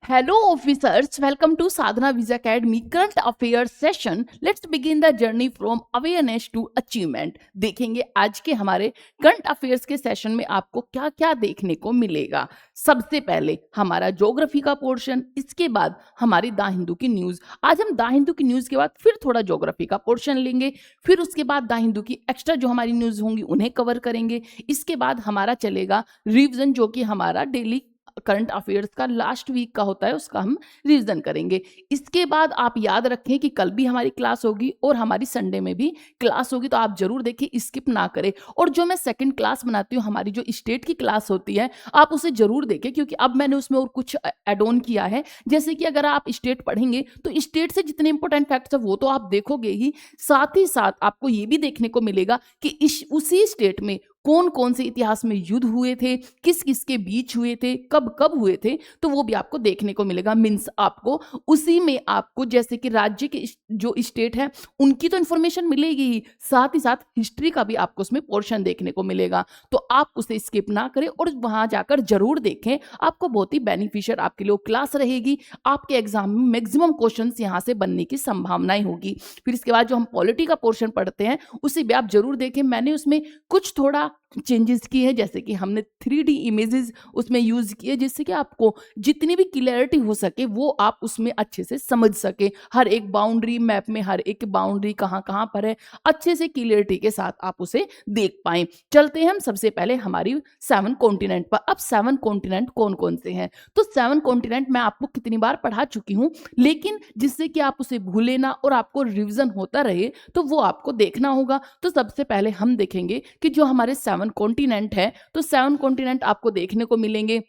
Hello officers, welcome to Sadhana Visa Academy current affairs session. Let's begin the journey from awareness to achievement. देखेंगे आज के हमारे current affairs के session में आपको क्या क्या देखने को मिलेगा। सबसे पहले हमारा ज्योग्राफी का पोर्शन, इसके बाद हमारी द हिंदू की न्यूज। आज हम द हिंदू की न्यूज के बाद फिर थोड़ा ज्योग्राफी का पोर्शन लेंगे, फिर उसके बाद द हिंदू की एक्स्ट्रा जो हमारी न्यूज होंगी उन्हें कवर करेंगे। इसके बाद हमारा चलेगा रिवीजन, जो कि हमारा डेली करंट अफेयर्स का लास्ट वीक का होता है, उसका हम रिवीजन करेंगे। इसके बाद आप याद रखें कि कल भी हमारी क्लास होगी और हमारी संडे में भी क्लास होगी, तो आप जरूर देखिए, स्किप ना करें। और जो मैं सेकंड क्लास बनाती हूँ, हमारी जो स्टेट की क्लास होती है, आप उसे जरूर देखें, क्योंकि अब मैंने उसमें और कुछ एड ऑन किया है। जैसे कि अगर आप स्टेट पढ़ेंगे तो स्टेट से जितने इंपॉर्टेंट फैक्ट्स है वो तो आप देखोगे ही, साथ ही साथ आपको ये भी देखने को मिलेगा कि उसी स्टेट में कौन कौन से इतिहास में युद्ध हुए थे, किस किस के बीच हुए थे, कब कब हुए थे, तो वो भी आपको देखने को मिलेगा। मीन्स आपको उसी में आपको जैसे कि राज्य के जो स्टेट है उनकी तो इंफॉर्मेशन मिलेगी ही, साथ ही साथ हिस्ट्री का भी आपको उसमें पोर्शन देखने को मिलेगा। तो आप उसे स्किप ना करें और वहां जाकर जरूर देखें, आपको बहुत ही बेनिफिशियल आपके लिए क्लास रहेगी। आपके एग्जाम में मैक्सिमम क्वेश्चंस यहाँ से बनने की संभावनाएं होगी। फिर इसके बाद जो हम पॉलिटी का पोर्शन पढ़ते हैं उसे भी आप जरूर देखें। मैंने उसमें कुछ थोड़ा चेंजेस किए हैं, जैसे कि हमने 3D इमेजेस उसमें यूज किए, जिससे कि आपको जितनी भी क्लियरिटी हो सके वो आप उसमें अच्छे से समझ सके। हर एक बाउंड्री मैप में हर एक बाउंड्री कहाँ कहाँ पर है, अच्छे से क्लियरिटी के साथ आप उसे देख पाए। चलते हैं हम सबसे पहले हमारी 7 कॉन्टिनेंट पर। अब 7 कॉन्टिनेंट कौन कौन से हैं, तो 7 कॉन्टिनेंट मैं आपको कितनी बार पढ़ा चुकी हूँ, लेकिन जिससे कि आप उसे भूले ना और आपको रिविजन होता रहे, तो वो आपको देखना होगा। तो सबसे पहले हम देखेंगे कि जो हमारे 7 कॉन्टिनेंट है, तो 7 कॉन्टिनेंट आपको देखने को मिलेंगे।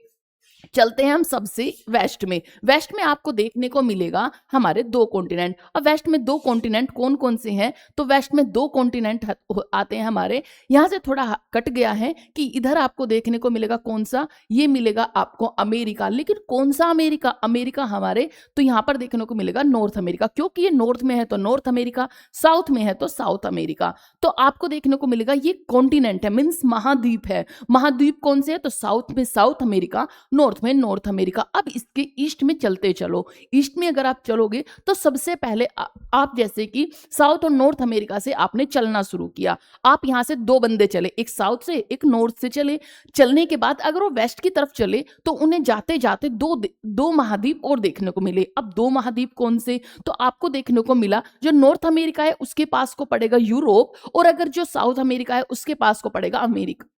चलते हैं हम सबसे वेस्ट में। वेस्ट में आपको देखने को मिलेगा हमारे 2 कॉन्टिनेंट। अब वेस्ट में 2 कॉन्टिनेंट कौन कौन से हैं, तो वेस्ट में 2 कॉन्टिनेंट आते हैं हमारे। यहां से थोड़ा कट गया है कि इधर आपको देखने को मिलेगा कौन सा, ये मिलेगा आपको अमेरिका। लेकिन कौन सा अमेरिका, अमेरिका हमारे तो यहां पर देखने को मिलेगा नॉर्थ अमेरिका, क्योंकि ये नॉर्थ में है तो नॉर्थ अमेरिका, साउथ में है तो साउथ अमेरिका। तो आपको देखने को मिलेगा ये कॉन्टिनेंट है, मीन्स महाद्वीप है। महाद्वीप कौन से है, तो साउथ में साउथ अमेरिका, नॉर्थ में नॉर्थ अमेरिका। अब इसके ईस्ट में चलते चलो। ईस्ट में अगर आप चलोगे तो सबसे पहले आप जैसे कि साउथ और नॉर्थ अमेरिका से आपने चलना शुरू किया, आप यहां से 2 बंदे चले, एक साउथ से एक नॉर्थ से चले। चलने के बाद अगर वो वेस्ट की तरफ चले तो उन्हें जाते जाते दो महाद्वीप और देखने को मिले। अब 2 महाद्वीप कौन से, तो आपको देखने को मिला जो नॉर्थ अमेरिका है उसके पास को पड़ेगा यूरोप, और अगर जो साउथ अमेरिका है उसके पास को पड़ेगा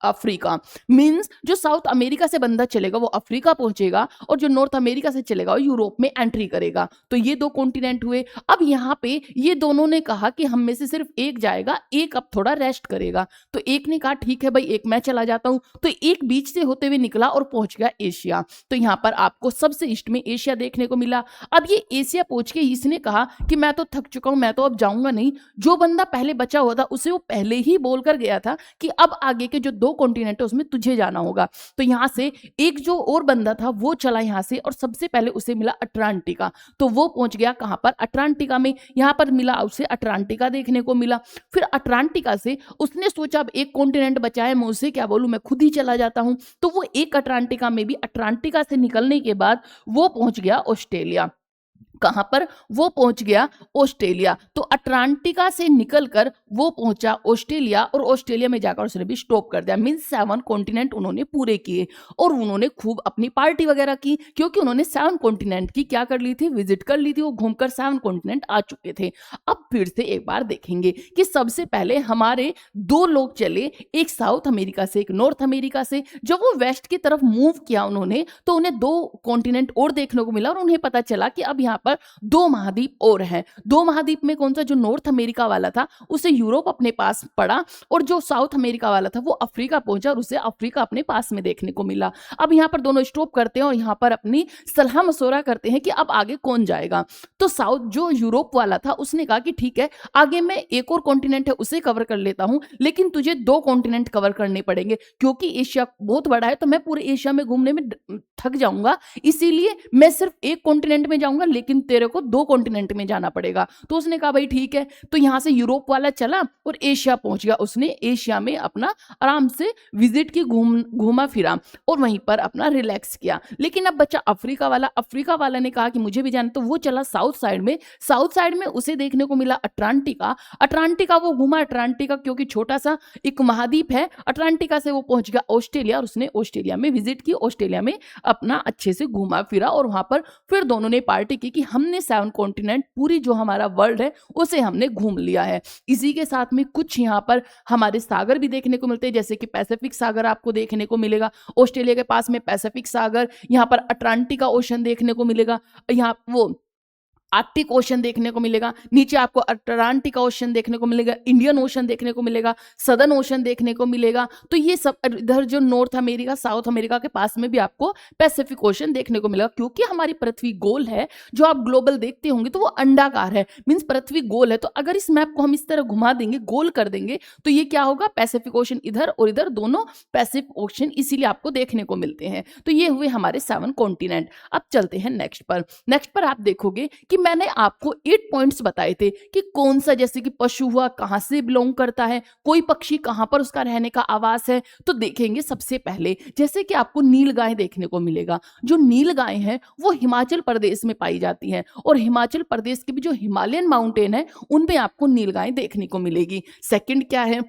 अफ्रीका। मीन्स जो साउथ अमेरिका से बंदा चलेगा वो अफ्रीका पहुंचेगा, और जो नॉर्थ अमेरिका से चलेगा वो यूरोप में एंट्री करेगा। तो ये 2 कॉन्टिनेंट हुए। अब यहाँ पे ये दोनों ने कहा कि हम में से सिर्फ एक जाएगा, एक अब थोड़ा रेस्ट करेगा। तो एक ने कहा ठीक है भाई, एक मैं चला जाता हूं। तो एक बीच से होते हुए निकला और पहुंच गया एशिया। तो यहाँ पर आपको सबसे ईस्ट में एशिया देखने को मिला। अब ये एशिया पहुंच के इसने कहा कि मैं तो थक चुका हूं, मैं तो अब जाऊंगा नहीं। जो बंदा पहले बचा हुआ था उसे वो पहले ही बोलकर गया था कि अब आगे के जो 2 कॉन्टिनेंट है उसमें तुझे जाना होगा। तो यहाँ से एक जो और बंदा था वो चला यहाँ से, और सबसे पहले उसे मिला अटलांटिका। तो वो पहुंच गया कहां पर, अटलांटिका में। यहां पर मिला उसे अटलांटिका देखने को मिला। फिर अटलांटिका से उसने सोचा अब एक कॉन्टिनेंट बचा है, मैं उसे क्या बोलूं, मैं खुद ही चला जाता हूं। तो वो एक अटलांटिका में भी, अटलांटिका से निकलने के बाद वो पहुंच गया ऑस्ट्रेलिया। कहां पर, वो पहुंच गया ऑस्ट्रेलिया। तो अटलांटिका से निकलकर वो पहुंचा ऑस्ट्रेलिया, और ऑस्ट्रेलिया में जाकर उसने भी स्टॉप कर दिया। मींस 7 कॉन्टिनेंट उन्होंने पूरे किए, और उन्होंने खूब अपनी पार्टी वगैरह की, क्योंकि उन्होंने 7 कॉन्टिनेंट की क्या कर ली थी, विजिट कर ली थी। वो घूमकर 7 कॉन्टिनेंट आ चुके थे। अब फिर से एक बार देखेंगे कि सबसे पहले हमारे 2 लोग चले, एक साउथ अमेरिका से एक नॉर्थ अमेरिका से। जब वो वेस्ट की तरफ मूव किया उन्होंने, तो उन्हें 2 कॉन्टिनेंट और देखने को मिला, और उन्हें पता चला कि अब यहाँ पर 2 महाद्वीप और हैं। 2 महाद्वीप में कौन सा, जो नॉर्थ अमेरिका वाला था उसे यूरोप अपने पास पड़ा, और जो साउथ अमेरिका वाला था वो अफ्रीका पहुंचा, और उसे अफ्रीका अपने पास में देखने को मिला। अब यहाँ पर दोनों स्टॉप करते हैं और यहाँ पर अपनी सलाह मशवरा करते हैं कि अब आगे कौन जाएगा। तो साउथ जो यूरोप वाला था उसने कहा कि ठीक है, आगे मैं एक और कॉन्टिनेंट है उसे कवर कर लेता हूं, लेकिन तुझे 2 कॉन्टिनेंट कवर करने पड़ेंगे, क्योंकि एशिया बहुत बड़ा है, तो मैं पूरे एशिया में घूमने में थक जाऊंगा, इसीलिए मैं सिर्फ एक कॉन्टिनेंट में जाऊंगा, लेकिन तेरे को 2 कॉन्टिनेंट में जाना पड़ेगा। तो उसने कहा भाई ठीक है, तो यहाँ से यूरोप वाला चला और एशिया पहुंच गया। उसने एशिया में अपना आराम से विजिट की, घूमा फिरा और वहीं पर अपना रिलैक्स किया। लेकिन अब बच्चा अफ्रीका वाला ने कहा कि मुझे भी जाना, तो वो चला साउथ साइड में। साउथ साइड में उसे देखने को मिला अटलांटिका वो घूमा। अटलांटिका क्योंकि छोटा सा एक महाद्वीप है, अटलांटिका से वो पहुंच गया ऑस्ट्रेलिया और उसने ऑस्ट्रेलिया में विजिट की, ऑस्ट्रेलिया में अपना अच्छे से घूमा फिरा और वहां पर फिर दोनों ने पार्टी की कि हमने 7 कॉन्टिनेंट, पूरी जो हमारा वर्ल्ड है उसे हमने घूम लिया है। इसी के साथ में कुछ यहाँ पर हमारे सागर भी देखने को मिलते हैं, जैसे कि पैसिफिक सागर आपको देखने को मिलेगा, ऑस्ट्रेलिया के पास में पैसिफिक सागर, यहाँ पर अटलांटिका ओशन देखने को मिलेगा, यहाँ वो आर्कटिक ओशन देखने को मिलेगा, नीचे आपको अटलांटिक ओशन देखने को मिलेगा, इंडियन ओशन देखने को मिलेगा, सदर्न ओशन देखने को मिलेगा। तो ये सब इधर जो नॉर्थ अमेरिका, साउथ अमेरिका के पास में भी आपको पैसिफिक ओशन देखने को मिलेगा। क्योंकि हमारी पृथ्वी गोल है, जो आप ग्लोबल देखते होंगे तो वो अंडाकार है, मीन्स पृथ्वी गोल है। तो अगर इस मैप को हम इस तरह घुमा देंगे, गोल कर देंगे, तो ये क्या होगा, पैसिफिक ओशन इधर और इधर दोनों पैसिफिक ओशन इसीलिए आपको देखने को मिलते हैं। तो ये हुए हमारे 7 कॉन्टिनेंट। अब चलते हैं नेक्स्ट पर आप देखोगे कि मैंने आपको 8 पॉइंट्स बताए थे कि कौन सा, जैसे कि पशु हुआ कहां से बिलोंग करता है, कोई पक्षी कहां पर उसका रहने का आवास है। तो देखेंगे सबसे पहले जैसे कि आपको नीलगाय देखने को मिलेगा। जो नीलगाय है वो हिमाचल प्रदेश में पाई जाती है और हिमाचल प्रदेश के भी जो हिमालयन माउंटेन है उनमें आपको नीलगाय देखने को मिलेगी। सेकंड क्या है,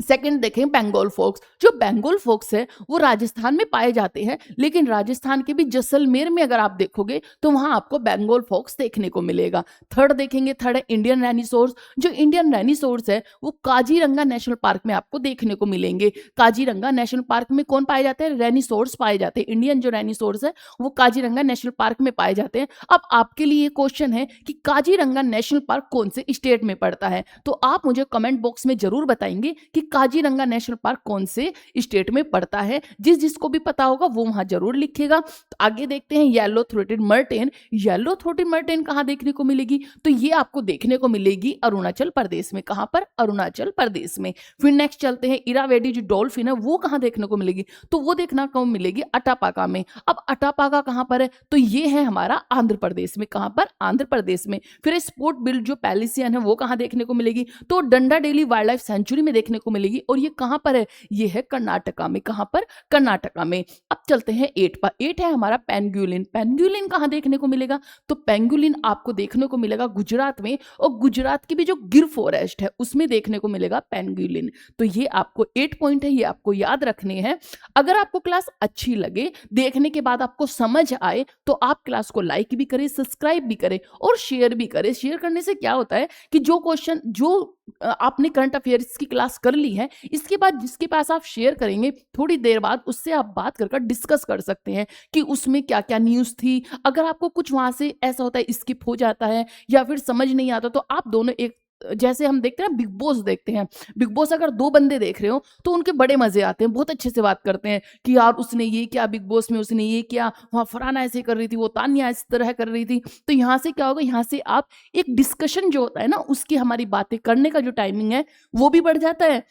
सेकंड देखें बंगाल फोक्स। जो बंगाल फोक्स है वो राजस्थान में पाए जाते हैं, लेकिन राजस्थान के भी जैसलमेर में अगर आप देखोगे तो वहां आपको बंगाल फोक्स देखने को मिलेगा। थर्ड देखेंगे, थर्ड है इंडियन राइनोसोरस। जो इंडियन राइनोसोरस है वो काजीरंगा नेशनल पार्क में आपको देखने को मिलेंगे। काजीरंगा नेशनल पार्क में कौन पाए जाते हैं, राइनोसोरस पाए जाते हैं। इंडियन जो राइनोसोरस है वो काजीरंगा नेशनल पार्क में पाए जाते हैं। अब आपके लिए क्वेश्चन है कि काजीरंगा नेशनल पार्क कौन से स्टेट में पड़ता है, तो आप मुझे कमेंट बॉक्स में जरूर बताएंगे कि काजीरंगा नेशनल पार्क कौन से स्टेट में पड़ता है। जिसको भी पता होगा वो वहां जरूर लिखेगा। तो आगे देखते हैं येलो थ्रोटेड मर्टेन। येलो थ्रोटेड मर्टेन कहां देखने को मिलेगी, तो ये आपको देखने को मिलेगी अरुणाचल प्रदेश में। कहां पर, अरुणाचल प्रदेश में। फिर नेक्स्ट चलते हैं इरावेडी, जो डॉल्फिन है वो कहां देखने को मिलेगी, तो वो देखना को मिलेगी अटापाका में। अब अटापाका कहां पर है, तो ये है हमारा आंध्र प्रदेश में। कहां पर, आंध्र प्रदेश में। फिर स्पोर्ट बिल जो पैलिसियन है वो कहां देखने को मिलेगी, तो डंडा डेली वाइल्ड लाइफ सेंचुरी में देखने को मिलेगी। और ये कहां पर है, ये है कर्नाटका में। कहां पर, कर्नाटका में। अब चलते हैं 8 पर। 8 है हमारा पेंगुलिन। पेंगुलिन कहां देखने को मिलेगा, तो पेंगुलिन आपको देखने को मिलेगा गुजरात में, और गुजरात की भी जो गिर फॉरेस्ट है उसमें देखने को मिलेगा पेंगुलिन। तो ये आपको 8 पॉइंट है, ये आपको याद रखने हैं। अगर आपको क्लास अच्छी लगे, देखने के बाद आपको समझ आए, तो आप क्लास को लाइक भी करें, सब्सक्राइब भी करें और शेयर भी करें। शेयर करने से क्या होता है कि जो क्वेश्चन, जो आपने करंट अफेयर्स की क्लास कर ली है, इसके बाद जिसके पास आप शेयर करेंगे, थोड़ी देर बाद उससे आप बात कर डिस्कस कर सकते हैं कि उसमें क्या क्या न्यूज़ थी। अगर आपको कुछ वहां से ऐसा होता है स्किप हो जाता है या फिर समझ नहीं आता, तो आप दोनों एक, जैसे हम देखते हैं ना बिग बॉस देखते हैं, बिग बॉस अगर 2 बंदे देख रहे हो तो उनके बड़े मजे आते हैं, बहुत अच्छे से बात करते हैं कि यार उसने ये किया बिग बॉस में, उसने ये किया, वहां फरहाना ऐसे कर रही थी, वो तानिया इस तरह कर रही थी। तो यहाँ से क्या होगा, यहाँ से आप एक डिस्कशन जो होता है ना, उसकी हमारी बातें करने का जो टाइमिंग है वो भी बढ़ जाता है।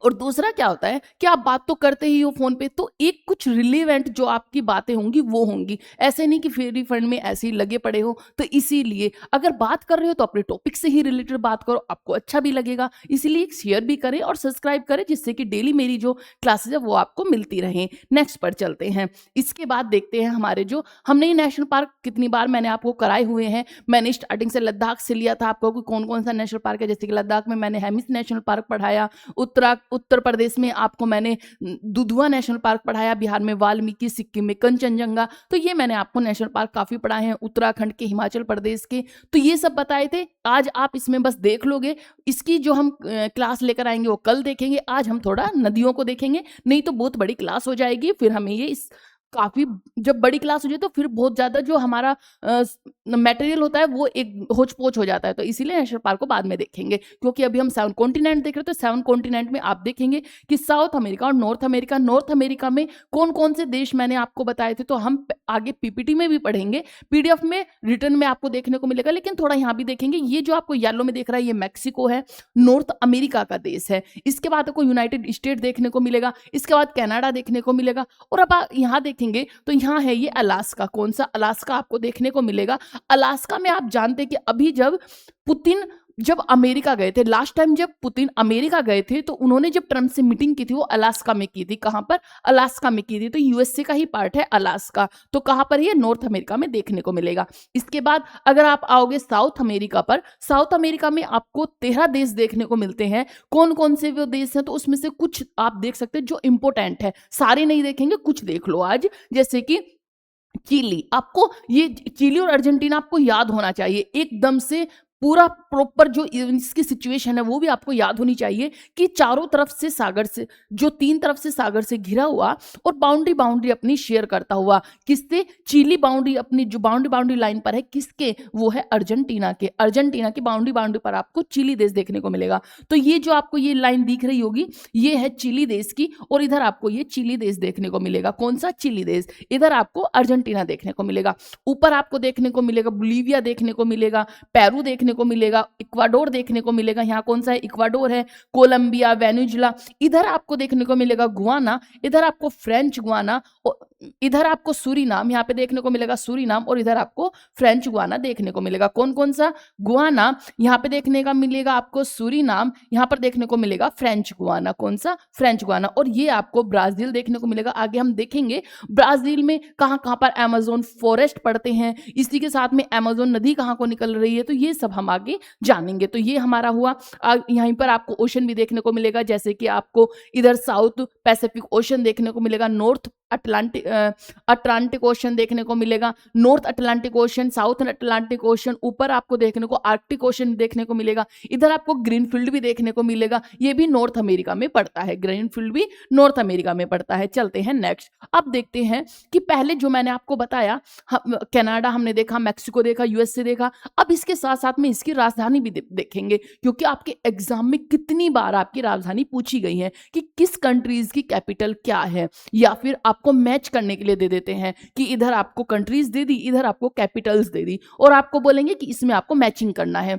और दूसरा क्या होता है कि आप बात तो करते ही हो फोन पे, तो एक कुछ रिलेवेंट जो आपकी बातें होंगी वो होंगी, ऐसे नहीं कि फ्री फंड में ऐसे ही लगे पड़े हो। तो इसीलिए अगर बात कर रहे हो तो अपने टॉपिक से ही रिलेटेड बात करो, आपको अच्छा भी लगेगा। इसीलिए शेयर भी करें और सब्सक्राइब करें, जिससे कि डेली मेरी जो क्लासेज है वो आपको मिलती रहे। नेक्स्ट पर चलते हैं। इसके बाद देखते हैं हमारे जो, हमने ये नेशनल पार्क कितनी बार मैंने आपको कराए हुए हैं। मैंने स्टार्टिंग से लद्दाख से लिया था आपको कि कौन कौन सा नेशनल पार्क है, जैसे कि लद्दाख में मैंने हेमिस नेशनल पार्क पढ़ाया, उत्तर प्रदेश में आपको मैंने दुधुआ नेशनल पार्क पढ़ाया, बिहार में वाल्मीकि, सिक्किम में कंचनजंगा। तो ये मैंने आपको नेशनल पार्क काफी पढ़ाए हैं, उत्तराखंड के, हिमाचल प्रदेश के। तो ये सब बताए थे। आज आप इसमें बस देख लोगे, इसकी जो हम क्लास लेकर आएंगे वो कल देखेंगे। आज हम थोड़ा नदियों को देखेंगे, नहीं तो बहुत बड़ी क्लास हो जाएगी, फिर हमें ये इस काफी, जब बड़ी क्लास हो जाए तो फिर बहुत ज्यादा जो हमारा मटेरियल होता है वो एक होच पोच हो जाता है। तो इसीलिए नेशनल पार्क को बाद में देखेंगे, क्योंकि अभी हम 7 कॉन्टिनेंट देख रहे हैं। तो 7 कॉन्टिनेंट में आप देखेंगे कि साउथ अमेरिका और नॉर्थ अमेरिका। नॉर्थ अमेरिका में कौन कौन से देश मैंने आपको बताए थे, तो हम आगे पीपीटी में भी पढ़ेंगे, पीडीएफ में रिटर्न में आपको देखने को मिलेगा, लेकिन थोड़ा यहाँ भी देखेंगे। ये जो आपको येलो में देख रहा है ये मैक्सिको है, नॉर्थ अमेरिका का देश है। इसके बाद आपको यूनाइटेड स्टेट देखने को मिलेगा, इसके बाद कनाडा देखने को मिलेगा। और अब यहाँ देखेंगे देखेंगे तो यहाँ है ये अलास्का। कौन सा? अलास्का आपको देखने को मिलेगा। अलास्का में आप जानते हैं कि अभी जब अमेरिका गए थे, लास्ट टाइम जब पुतिन अमेरिका गए थे तो उन्होंने जब ट्रम्प से मीटिंग की थी वो अलास्का में की थी। कहाँ पर? अलास्का में की थी। तो यूएसए का ही पार्ट है अलास्का। तो कहाँ पर? ये नॉर्थ अमेरिका में देखने को मिलेगा। इसके बाद अगर आप आओगे साउथ अमेरिका पर, साउथ अमेरिका में आपको 13 देश देखने को मिलते हैं। कौन कौन से वो देश हैं? तो उसमें से कुछ आप देख सकते हैं जो इंपॉर्टेंट है, सारे नहीं देखेंगे, कुछ देख लो आज। जैसे कि चिली, आपको ये चिली और अर्जेंटीना आपको याद होना चाहिए एकदम से, पूरा प्रॉपर जो इसकी सिचुएशन है वो भी आपको याद होनी चाहिए कि चारों तरफ से सागर से, जो 3 तरफ से सागर से घिरा हुआ और बाउंड्री अपनी शेयर करता हुआ, किससे? चिली बाउंड्री अपनी जो बाउंड्री लाइन पर है, किसके? वो है अर्जेंटीना के। अर्जेंटीना की बाउंड्री पर आपको चिली देश देखने को मिलेगा। तो ये जो आपको ये लाइन दिख रही होगी ये है चिली देश की, और इधर आपको ये चिली देश देखने को मिलेगा। कौन सा? चिली देश। इधर आपको अर्जेंटीना देखने को मिलेगा। ऊपर आपको देखने को मिलेगा बोलिविया देखने को मिलेगा, पेरू देखने को मिलेगा, इक्वाडोर देखने को मिलेगा। यहाँ कौन सा है? इक्वाडोर है। कोलंबिया, वेनेजुला, इधर आपको देखने को मिलेगा गुआना, इधर आपको फ्रेंच गुआना, इधर आपको सूरीनाम, यहाँ पे देखने को मिलेगा सूरीनाम, और इधर आपको फ्रेंच गुआना देखने को मिलेगा। कौन कौन सा? गुआना, यहाँ पे देखने का मिलेगा आपको सूरीनाम, यहाँ पर देखने को मिलेगा फ्रेंच गुआना। कौन सा? French Guana. और ये आपको ब्राजील देखने को मिलेगा। आगे हम देखेंगे ब्राजील में कहाँ कहाँ पर अमेज़न फॉरेस्ट पड़ते हैं, इसी के साथ में अमेज़न नदी कहाँ को निकल रही है, तो ये सब हम आगे जानेंगे। तो ये हमारा हुआ। यहीं पर आपको ओशन भी देखने को मिलेगा, जैसे कि आपको इधर साउथ पैसिफिक ओशन देखने को मिलेगा, नॉर्थ अटलांटिक ओशन देखने को मिलेगा, north Atlantic ocean, south Atlantic ocean, ऊपर आपको देखने को आर्कटिक ओशन देखने को मिलेगा। इधर आपको ग्रीनफील्ड भी देखने को मिलेगा, ये भी नॉर्थ अमेरिका में पड़ता है, ग्रीनफील्ड भी नॉर्थ अमेरिका में पड़ता है। चलते हैं नेक्स्ट। अब देखते हैं कि पहले जो मैंने आपको बताया, कनाडा हमने देखा, मैक्सिको देखा, यूएसए देखा। अब इसके साथ साथ में इसकी राजधानी भी देखेंगे, क्योंकि आपके एग्जाम में कितनी बार आपकी राजधानी पूछी गई है कि किस कंट्रीज की कैपिटल क्या है, या फिर आपको मैच करने के लिए दे देते हैं कि इधर आपको कंट्रीज दे दी, इधर आपको कैपिटल्स दे दी, और आपको बोलेंगे कि इसमें आपको मैचिंग करना है।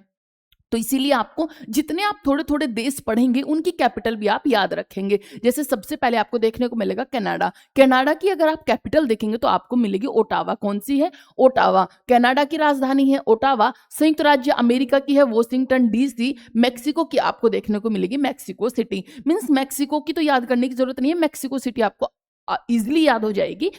तो इसीलिए आपको जितने आप थोड़े थोड़े देश पढ़ेंगे उनकी कैपिटल भी आप याद रखेंगे। जैसे सबसे पहले आपको देखने को मिलेगा कनाडा। कनाडा की अगर आप कैपिटल देखेंगे तो आपको मिलेगी ओटावा। कौन सी है? ओटावा। कनाडा की राजधानी है ओटावा। संयुक्त राज्य अमेरिका की है वॉशिंगटन डीसी। मैक्सिको की आपको देखने को मिलेगी मैक्सिको सिटी। मीन्स मैक्सिको की तो याद करने की जरूरत नहीं है, मैक्सिको सिटी आपको इजिली याद हो जाएगी।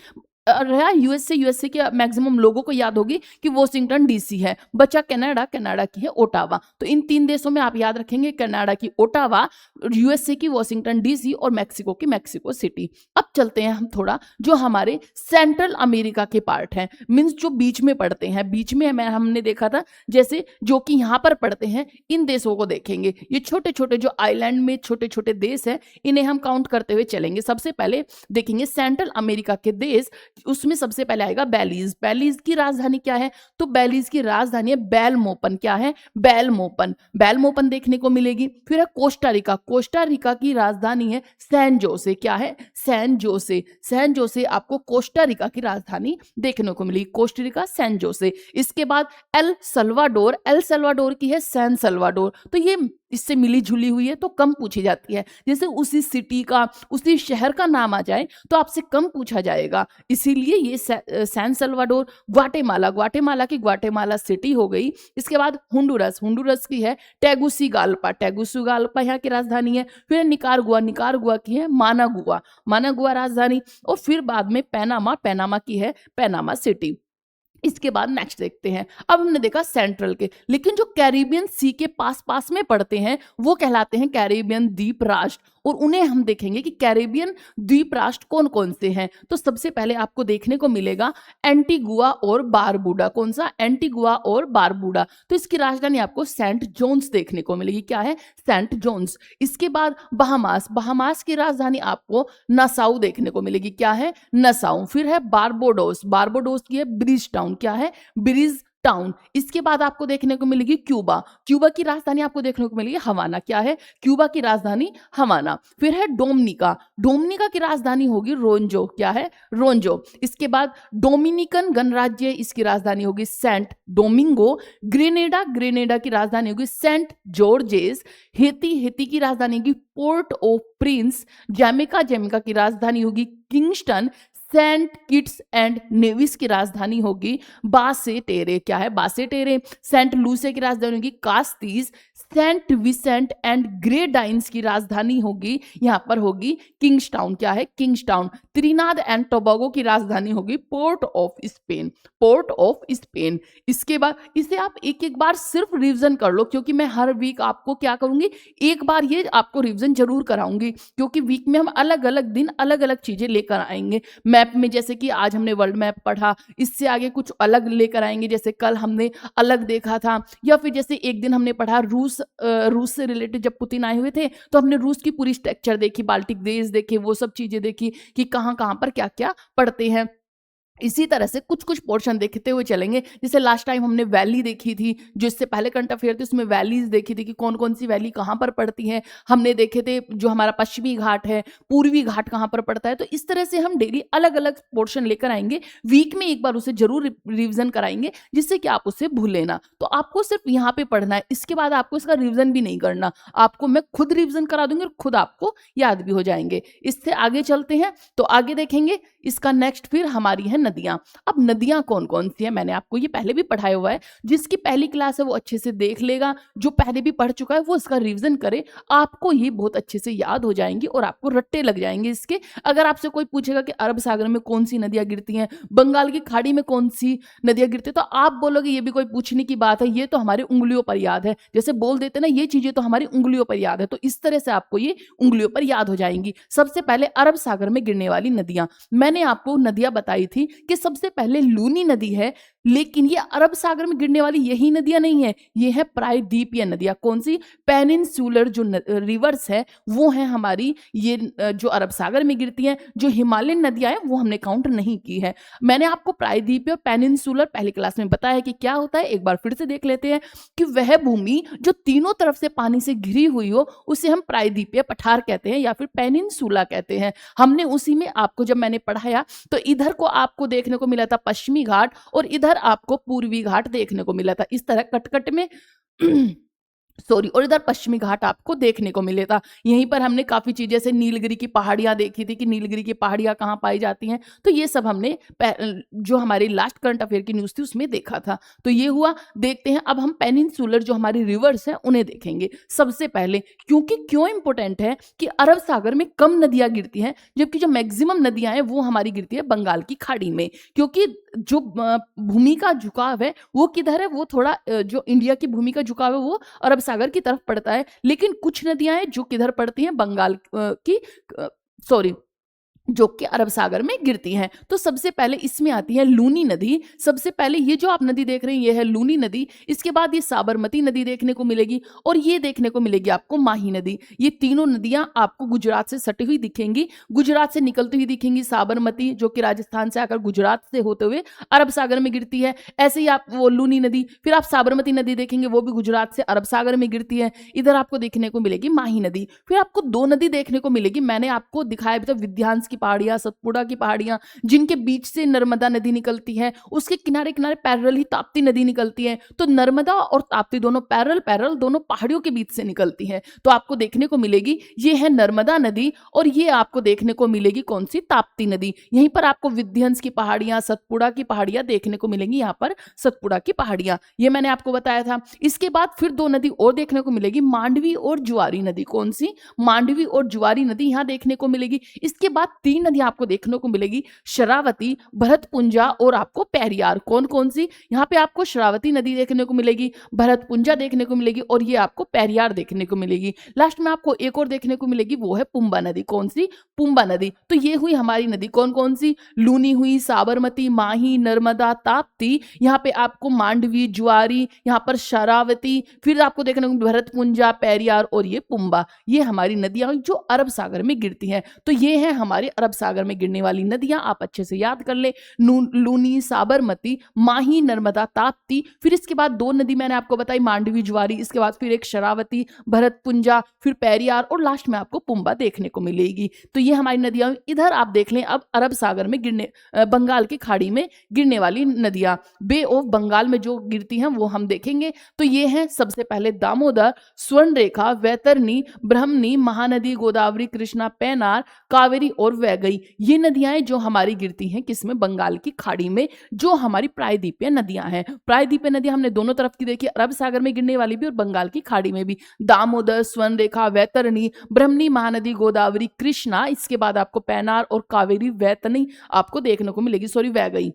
रहा यूएसए के मैक्सिमम लोगों को याद होगी कि वॉशिंगटन डीसी है। बचा कनाडा, कनाडा की है ओटावा। तो इन 3 देशों में आप याद रखेंगे, कनाडा की ओटावा, यूएसए की वॉशिंगटन डीसी और मैक्सिको की मैक्सिको सिटी। अब चलते हैं हम थोड़ा जो हमारे सेंट्रल अमेरिका के पार्ट हैं, मीन्स जो बीच में पड़ते हैं। बीच में हमने देखा था, जैसे जो कि यहाँ पर पड़ते हैं, इन देशों को देखेंगे। ये छोटे छोटे जो आइलैंड में छोटे छोटे देश हैं, इन्हें हम काउंट करते हुए चलेंगे। सबसे पहले देखेंगे सेंट्रल अमेरिका के देश, उसमें सबसे पहले आएगा बेलीज। बेलीज की राजधानी क्या है? तो बेलीज की राजधानी है बेलमोपन। क्या है? बेलमोपन। बेलमोपन देखने को मिलेगी। फिर है कोस्टा रिका। कोस्टा रिका की राजधानी है सैन जोसे। क्या है? सैन जोसे। सैन जोसे आपको कोस्टा रिका की राजधानी देखने को मिलेगी। Costa Rica, San Jose. इसके बाद एल सल्वाडोर। एल सल्वाडोर की है सैन सल्वाडोर। तो ये इससे मिली जुली हुई है तो कम पूछी जाती है। जैसे उसी सिटी का, उसी शहर का नाम आ जाए तो आपसे कम पूछा जाएगा, इसीलिए ये सैन सल्वाडोर। ग्वाटेमाला। ग्वाटेमाला की ग्वाटेमाला सिटी हो गई। इसके बाद होंडुरस। होंडुरस की है टेगुसिगाल्पा। टेगुसिगाल्पा यहाँ की राजधानी है। फिर निकारागुआ। निकारागुआ की है मानागुआ। मानागुआ राजधानी। और फिर बाद में पैनामा। पैनामा की है पैनामा सिटी। इसके बाद नेक्स्ट देखते हैं। अब हमने देखा सेंट्रल के, लेकिन जो कैरिबियन सी के पास पास में पड़ते हैं वो कहलाते हैं कैरिबियन द्वीप राष्ट्र, और उन्हें हम देखेंगे कि कैरिबियन द्वीप राष्ट्र कौन कौन से हैं। तो सबसे पहले आपको देखने को मिलेगा एंटीगुआ और बारबूडा। कौन सा? एंटीगुआ और बारबूडा। तो इसकी राजधानी आपको सेंट जोन्स देखने को मिलेगी। क्या है? Saint John's. इसके बाद बहामास। बहामास की राजधानी आपको नसाउ देखने को मिलेगी। क्या है? नसाउ। फिर है बारबोडोस। बारबोडोस की है ब्रिज टाउन। क्या है? Bridge town. इसके बाद आपको देखने को मिलेगी क्यूबा। क्यूबा की राजधानी आपको देखने को मिलेगी हवाना। क्या है? क्यूबा की राजधानी हवाना। फिर है डोमिनिका। डोमिनिका की राजधानी होगी रोंजो। क्या है? रोंजो। इसके बाद डोमिनिकन गणराज्य, इसकी राजधानी होगी सेंट डोमिंगो। ग्रेनेडा। ग्रेनेडा की राजधानी होगी सेंट जॉर्जेस। हेती। हेती की राजधानी होगी Port of Prince. Jamaica. Jamaica की राजधानी होगी Kingston. Saint Kitts and Nevis की राजधानी होगी बासेटेरे। क्या है? बासेटेरे। सेंट लूसे की राजधानी होगी कास्तीज। सेंट विसेंट एंड ग्रेडाइंस की राजधानी होगी, यहाँ पर होगी किंग्सटाउन। क्या है? किंग्सटाउन। त्रिनाद एंड टोबागो की राजधानी होगी Port of Spain. Port of Spain. इसके बाद इसे आप एक एक बार सिर्फ रिवीजन कर लो, क्योंकि मैं हर वीक आपको क्या करूंगी, एक बार ये आपको रिवीजन जरूर कराऊंगी, क्योंकि वीक में हम अलग अलग दिन अलग अलग चीजें लेकर आएंगे। मैप में जैसे कि आज हमने वर्ल्ड मैप पढ़ा, इससे आगे कुछ अलग लेकर आएंगे, जैसे कल हमने अलग देखा था, या फिर जैसे एक दिन हमने पढ़ा रूस से रिलेटेड, जब पुतिन आए हुए थे तो हमने रूस की पूरी स्ट्रक्चर देखी, बाल्टिक देश देखे, वो सब चीजें देखी कि कहाँ कहाँ पर क्या क्या पढ़ते हैं। इसी तरह से कुछ कुछ पोर्शन देखते हुए चलेंगे। जैसे लास्ट टाइम हमने वैली देखी थी, जो इससे पहले करंट अफेयर थे उसमें वैलीज देखी थी कि कौन कौन सी वैली कहाँ पर पड़ती है। हमने देखे थे जो हमारा पश्चिमी घाट है, पूर्वी घाट कहाँ पर पड़ता है। तो इस तरह से हम डेली अलग अलग पोर्शन लेकर आएंगे, वीक में एक बार उसे जरूर रिविजन कराएंगे, जिससे कि आप उसे भूले ना। तो आपको सिर्फ यहाँ पे पढ़ना है, इसके बाद आपको इसका रिविजन भी नहीं करना, आपको मैं खुद रिविजन करा दूंगी और खुद आपको याद भी हो जाएंगे। इससे आगे चलते हैं, तो आगे देखेंगे इसका नेक्स्ट फिर हमारी है नदियां। अब नदियां कौन कौन सी है, मैंने आपको ये पहले भी पढ़ाया हुआ है, जिसकी पहली क्लास है वो अच्छे से देख लेगा, जो पहले भी पढ़ चुका है वो इसका रिवीजन करे, आपको ये बहुत अच्छे से याद हो जाएंगी और आपको रट्टे लग जाएंगे इसके। अगर आपसे कोई पूछेगा कि अरब सागर में कौन सी नदियां गिरती हैं, बंगाल की खाड़ी में कौन सी नदियां गिरती है, तो आप बोलोगे ये भी कोई पूछने की बात है, ये तो हमारे उंगलियों पर याद है। जैसे बोल देते ना, ये चीजें तो हमारी उंगलियों पर याद है, तो इस तरह से आपको ये उंगलियों पर याद हो जाएंगी। सबसे पहले अरब सागर में गिरने वाली नदियां, मैंने आपको नदियां बताई थी कि सबसे पहले लूनी नदी है, लेकिन ये अरब सागर में गिरने वाली यही नदियां नहीं है, ये है प्रायद्वीपीय नदियां। कौन सी? पेनिनसुलर जो रिवर्स है वो है हमारी, ये जो अरब सागर में गिरती हैं। जो हिमालयन नदियां हैं वो हमने काउंट नहीं की है। मैंने आपको प्रायद्वीपीय और पेनिनसुलर पहली क्लास में बताया कि क्या होता है, एक बार फिर से देख लेते हैं कि वह भूमि जो तीनों तरफ से पानी से घिरी हुई हो उसे हम प्रायद्वीपीय पठार कहते हैं या फिर पेनिनसुला कहते हैं। हमने उसी में आपको जब मैंने पढ़ाया तो इधर को आपको देखने को मिला था पश्चिमी घाट और इधर आपको पूर्वी घाट देखने को मिला था, इस तरह कटकट में सॉरी, और इधर पश्चिमी घाट आपको देखने को मिले था। यहीं पर हमने काफी चीजें जैसे नीलगिरी की पहाड़ियां देखी थी कि नीलगिरी की पहाड़ियां कहाँ पाई जाती हैं, तो ये सब हमने जो हमारी लास्ट करंट अफेयर की न्यूज थी उसमें देखा था। तो ये हुआ। देखते हैं अब हम पेनिनसुलर जो हमारी रिवर्स हैं उन्हें देखेंगे सबसे पहले, क्योंकि क्यों इंपॉर्टेंट है कि अरब सागर में कम नदियां गिरती हैं, जबकि जो मैक्सिमम नदियां हैं वो हमारी गिरती है बंगाल की खाड़ी में। क्योंकि जो भूमि का झुकाव है वो किधर है, वो थोड़ा जो इंडिया की भूमि का झुकाव है वो अरब सागर की तरफ पड़ता है, लेकिन कुछ नदियां हैं जो किधर पड़ती हैं, बंगाल की सॉरी जो कि अरब सागर में गिरती हैं। तो सबसे पहले इसमें आती है लूनी नदी। सबसे पहले ये जो आप नदी देख रहे हैं ये है लूनी नदी, इसके बाद ये साबरमती नदी देखने को मिलेगी और ये देखने को मिलेगी आपको माही नदी। ये तीनों नदियां आपको गुजरात से सटी हुई दिखेंगी, गुजरात से निकलती हुई दिखेंगी साबरमती, जो कि राजस्थान से आकर गुजरात से होते हुए अरब सागर में गिरती है। ऐसे ही आप वो लूनी नदी, फिर आप साबरमती नदी देखेंगे, वो भी गुजरात से अरब सागर में गिरती है। इधर आपको देखने को मिलेगी माही नदी। फिर आपको दो नदी देखने को मिलेगी, मैंने आपको दिखाया भी था, विध्यांस की पहाड़ियां, सतपुड़ा की पहाड़ियां, जिनके बीच से नर्मदा नदी निकलती है, उसके किनारे किनारे पैरेलल ही ताप्ती नदी निकलती है। तो नर्मदा और ताप्ती दोनों पैरेलल दोनों पहाड़ियों के बीच से निकलती है, तो आपको देखने को मिलेगी ये है नर्मदा नदी और ये आपको देखने को मिलेगी कौन सी, ताप्ती नदी। यहीं पर आपको विध्यांस की पहाड़ियां, सतपुड़ा की पहाड़ियां देखने को मिलेंगी, यहाँ पर सतपुड़ा की पहाड़ियां, ये मैंने आपको बताया था। इसके बाद फिर दो नदी और देखने को मिलेगी, मांडवी और जुआरी नदी। कौन सी? मांडवी और जुआरी नदी यहाँ देखने को मिलेगी। इसके बाद तीन नदी आपको देखने को मिलेगी, शरावती, भरतपुंजा और आपको पेरियार। कौन कौन सी? यहाँ पे आपको शरावती नदी देखने को मिलेगी, भरतपुंजा देखने को मिलेगी और ये आपको पेरियार देखने को मिलेगी। लास्ट में आपको एक और देखने को मिलेगी, वो है पुंबा नदी। कौन सी? पुंबा नदी। तो ये हुई हमारी नदी कौन कौन सी, लूनी हुई, साबरमती, माही, नर्मदा, ताप्ती। यहाँ पे आपको मांडवी, जुआरी, यहाँ पर शरावती, फिर आपको देखने को भरतपुंजा, पेरियार और ये पुंबा। ये हमारी नदियां जो अरब सागर में गिरती हैं। तो ये है हमारे अरब सागर में गिरने वाली नदियां, आप अच्छे से याद कर ले, लूनी, साबरमती, माही, नर्मदा, ताप्ती। फिर इसके बाद दो नदी मैंने आपको बताई, मांडवी, जुआरी, इसके बाद फिर एक शरावती, भरतपुंजा, फिर पेरियार और लास्ट में आपको पुंबा देखने को मिलेगी। तो ये हमारी नदियां। इधर आप देख लें अब अरब सागर में गिरने, बंगाल की खाड़ी में गिरने वाली नदियां, बे ऑफ बंगाल में जो गिरती हैं वो हम देखेंगे। तो ये हैं सबसे पहले दामोदर, स्वर्णरेखा, वैतरणी, ब्रह्मणी, महानदी, गोदावरी, कृष्णा, पेनार, कावेरी और वैगई, ये नदियां हैं जो हमारी गिरती हैं किसमें, बंगाल की खाड़ी में, जो हमारी प्रायद्वीपीय नदियां हैं। प्रायद्वीपीय नदियां हमने दोनों तरफ की देखी, अरब सागर में गिरने वाली भी और बंगाल की खाड़ी में भी। दामोदर, स्वर्णरेखा, वैतरणी, ब्रह्मणी महानदी, गोदावरी, कृष्णा, इसके बाद आपको पैनार और कावेरी, वैतरणी आपको देखने को मिलेगी, सॉरी वैगई,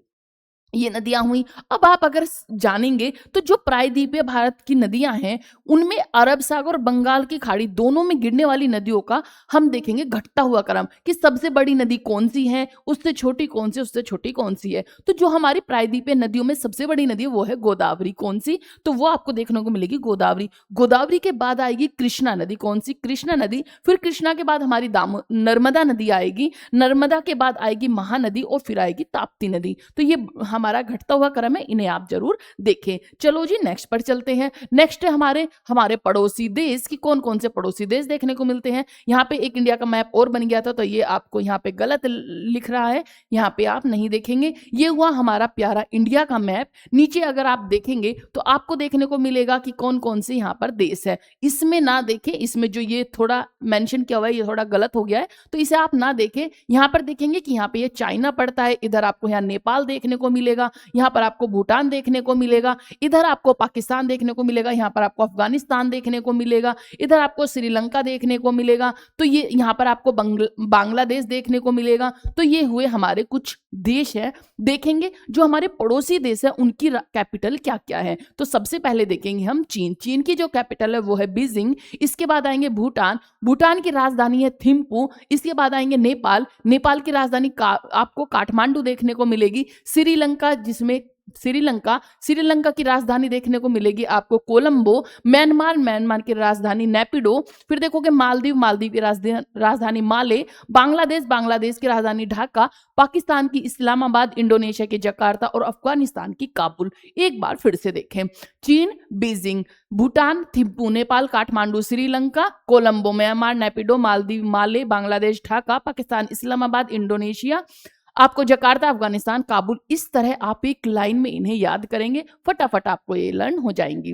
ये नदियां हुई। अब आप अगर जानेंगे तो जो प्रायद्वीपीय भारत की नदियां हैं उनमें अरब सागर और बंगाल की खाड़ी दोनों में गिरने वाली नदियों का हम देखेंगे घटता हुआ क्रम कि सबसे बड़ी नदी कौन सी है, उससे छोटी कौन सी, उससे छोटी कौन सी है। तो जो हमारी प्रायद्वीपीय नदियों में सबसे बड़ी नदी है वो है गोदावरी। कौन सी, तो वो आपको देखने को मिलेगी गोदावरी। गोदावरी के बाद आएगी कृष्णा नदी। कौन सी, कृष्णा नदी। फिर कृष्णा के बाद हमारी नर्मदा नदी आएगी। नर्मदा के बाद आएगी महानदी और फिर आएगी ताप्ती नदी। तो ये हमारा घटता हुआ क्रम है, इन्हें आप जरूर देखें। चलो जी नेक्स्ट पर चलते हैं। नेक्स्ट है हमारे पड़ोसी देश की कौन कौन से पड़ोसी देश देखने को मिलते हैं। यहाँ पे एक इंडिया का मैप और बन गया था, तो ये आपको यहाँ पे गलत लिख रहा है, यहाँ पे आप नहीं देखेंगे। ये हुआ हमारा प्यारा इंडिया का मैप। नीचे अगर आप देखेंगे तो आपको देखने को मिलेगा कि कौन कौन से यहाँ पर देश है। इसमें ना देखें, इसमें जो ये थोड़ा मेंशन किया हुआ है ये थोड़ा गलत हो गया है, तो इसे आप ना देखें। यहाँ पर देखेंगे कि यहाँ पे ये चाइना पड़ता है, इधर आपको यहाँ नेपाल देखने को मिलेगा, यहाँ पर आपको भूटान देखने को मिलेगा, इधर आपको पाकिस्तान देखने को मिलेगा, यहाँ पर आपको अफगानिस्तान देखने को मिलेगा, इधर आपको श्रीलंका देखने को मिलेगा, तो ये यहाँ पर आपको बांग्लादेश देखने को मिलेगा। तो ये हुए हमारे कुछ देश है। देखेंगे जो हमारे पड़ोसी देश है उनकी कैपिटल क्या क्या है। तो सबसे पहले देखेंगे हम चीन। चीन की जो कैपिटल है वो है बीजिंग। इसके बाद आएंगे भूटान। भूटान की राजधानी है थिम्पू। इसके बाद आएंगे नेपाल। नेपाल की राजधानी आपको काठमांडू देखने को मिलेगी। श्रीलंका, जिसमें श्रीलंका की राजधानी देखने को मिलेगी आपको कोलंबो। म्यांमार की राजधानी नेपिडो। फिर देखोगे मालदीव की राजधानी माले। बांग्लादेश की राजधानी ढाका। पाकिस्तान की इस्लामाबाद। इंडोनेशिया की जकार्ता और अफगानिस्तान की काबुल। एक बार फिर से देखें, चीन बीजिंग, भूटान थिम्पू, नेपाल काठमांडू, श्रीलंका कोलंबो, म्यांमार नेपिडो, मालदीव माले, बांग्लादेश ढाका, पाकिस्तान इस्लामाबाद, इंडोनेशिया आपको जकार्ता, अफगानिस्तान काबुल। इस तरह आप एक लाइन में इन्हें याद करेंगे, फटाफट आपको ये लर्न हो जाएंगी।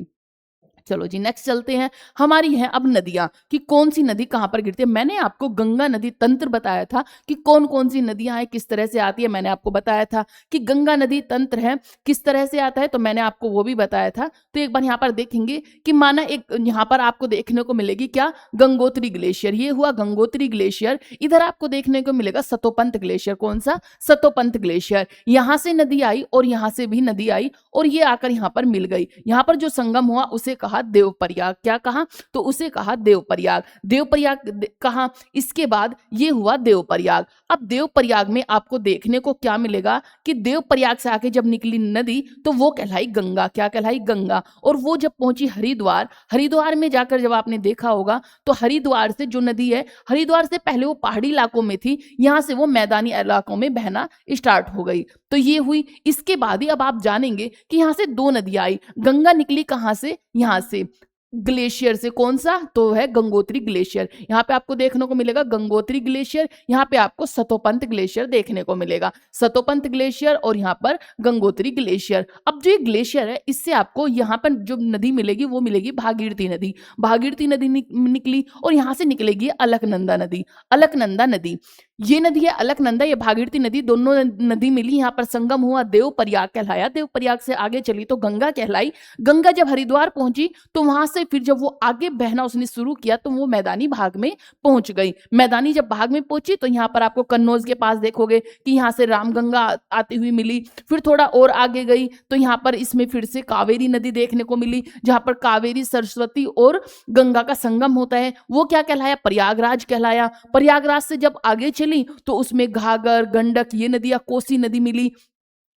चलो जी नेक्स्ट चलते हैं। हमारी है अब नदियां कि कौन सी नदी कहां पर गिरती है। मैंने आपको गंगा नदी तंत्र बताया था कि कौन कौन सी नदियां हैं, किस तरह से आती है। मैंने आपको बताया था कि गंगा नदी तंत्र है किस तरह से आता है, तो मैंने आपको वो भी बताया था। तो एक बार यहाँ पर देखेंगे कि माना एक यहाँ पर आपको देखने को मिलेगी क्या, गंगोत्री ग्लेशियर। ये हुआ गंगोत्री ग्लेशियर। इधर आपको देखने को मिलेगा सतोपंत ग्लेशियर। कौन सा, सतोपंत ग्लेशियर। यहां से नदी आई और यहां से भी नदी आई और ये आकर यहाँ पर मिल गई। यहाँ पर जो संगम हुआ उसे कहा देवप्रयाग। क्या कहा, तो उसे कहा देवप्रयाग। देवप्रयाग कहा, इसके बाद ये हुआ देवप्रयाग। अब देवप्रयाग में आपको देखने को क्या मिलेगा कि देवप्रयाग से आके जब निकली नदी तो वो कहलाई गंगा। क्या कहलाई, गंगा। और वो जब पहुंची हरिद्वार में जाकर जब आपने देखा होगा तो हरिद्वार से जो नदी है, हरिद्वार से पहले वो पहाड़ी इलाकों में थी, यहां से वो मैदानी इलाकों में बहना स्टार्ट हो गई। तो ये हुई। इसके बाद ही अब आप जानेंगे कि यहां से दो नदियां आई। गंगा निकली कहां से, यहां से ग्लेशियर से। कौन सा, तो है गंगोत्री ग्लेशियर। यहाँ पे आपको देखने को मिलेगा गंगोत्री ग्लेशियर, यहाँ पे आपको सतोपंत ग्लेशियर देखने को मिलेगा। सतोपंत ग्लेशियर और यहाँ पर गंगोत्री ग्लेशियर। अब जो ये ग्लेशियर है इससे आपको यहाँ पर जो नदी मिलेगी वो मिलेगी भागीरथी नदी। भागीरथी नदी निकली और यहाँ से निकलेगी अलकनंदा नदी। अलकनंदा नदी, ये नदी है अलकनंदा, ये भागीरथी नदी, दोनों नदी मिली, यहाँ पर संगम हुआ, देवप्रयाग कहलाया। देवप्रयाग से आगे चली तो गंगा कहलाई। गंगा जब हरिद्वार पहुंची तो वहां से फिर जब वो आगे बहना उसने शुरू किया तो वो मैदानी भाग में पहुंच गई। मैदानी जब भाग में पहुंची तो यहाँ पर आपको कन्नौज के पास देखोगे कि यहाँ से रामगंगा आती हुई मिली। फिर थोड़ा और आगे गई तो यहाँ पर इसमें फिर से कावेरी नदी देखने को मिली, जहां पर कावेरी, सरस्वती और गंगा का संगम होता है। वो क्या कहलाया, प्रयागराज कहलाया। प्रयागराज से जब आगे चली तो उसमें घाघर, गंडक, ये नदियां, कोसी नदी मिली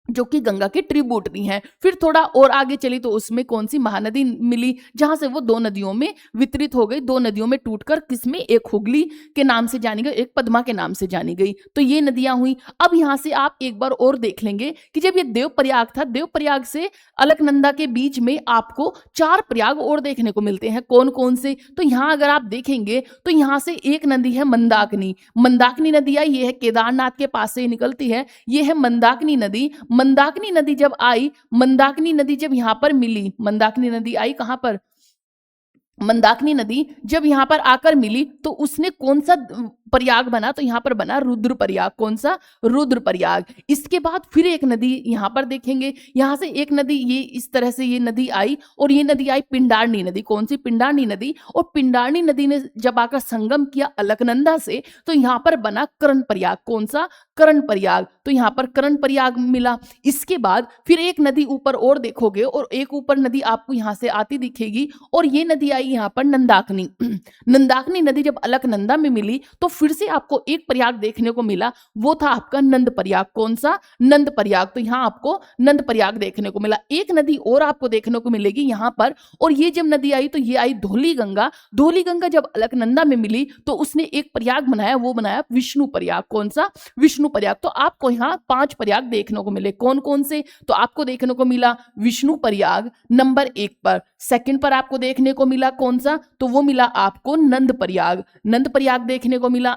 जो कि गंगा की ट्रिब्यूटरी हैं। फिर थोड़ा और आगे चली तो उसमें कौन सी, महानदी मिली, जहां से वो दो नदियों में वितरित हो गई। दो नदियों में टूटकर किसमें, एक हुगली के नाम से जानी गई, एक पद्मा के नाम से जानी गई। तो ये नदियां हुई। अब यहां से आप एक बार और देख लेंगे कि जब ये देवप्रयाग था, देवप्रयाग से अलकनंदा के बीच में आपको 4 प्रयाग और देखने को मिलते हैं। कौन कौन से, तो यहां अगर आप देखेंगे तो यहां से एक नदी है मंदाकिनी। मंदाकिनी नदी आई, ये है केदारनाथ के पास से निकलती है, ये है मंदाकिनी नदी। मंदाकिनी नदी जब आई, मंदाकिनी नदी जब यहां पर मिली, मंदाकिनी नदी आई कहां पर, मंदाकिनी नदी जब यहां पर आकर मिली तो उसने कौन सा प्रयाग बना, तो यहाँ पर बना रुद्र प्रयाग। कौन सा? रुद्र प्रयाग। इसके बाद फिर एक नदी यहाँ पर देखेंगे, यहाँ से एक नदी ये इस तरह से ये नदी आई और ये नदी आई पिंडारनी नदी। कौन सी? पिंडारनी नदी। और पिंडारनी नदी ने जब आकर संगम किया अलकनंदा से, तो यहाँ पर बना कर्ण प्रयाग। कौन सा? कर्ण प्रयाग। तो यहाँ पर कर्ण प्रयाग मिला। इसके बाद फिर एक नदी ऊपर और देखोगे, और एक ऊपर नदी आपको यहाँ से आती दिखेगी, और ये नदी आई यहाँ पर नंदाकिनी। नंदाकिनी नदी जब अलकनंदा में मिली, तो फिर से आपको एक प्रयाग देखने को मिला, वो था आपका नंद प्रयाग। कौन सा? नंद प्रयाग। तो यहाँ आपको नंद प्रयाग देखने को मिला। एक नदी और आपको देखने को मिलेगी यहाँ पर, और ये जब नदी आई तो ये आई धौली गंगा। धौली गंगा जब अलकनंदा में मिली, तो उसने एक प्रयाग बनाया, वो बनाया विष्णु प्रयाग। कौन सा? विष्णु प्रयाग। तो आपको यहाँ 5 प्रयाग देखने को मिले। कौन कौन से? तो आपको देखने को मिला विष्णु प्रयाग नंबर 1 पर। सेकंड पर आपको देखने को मिला कौन सा? तो वो मिला आपको नंद प्रयाग। नंद प्रयाग देखने को मिला।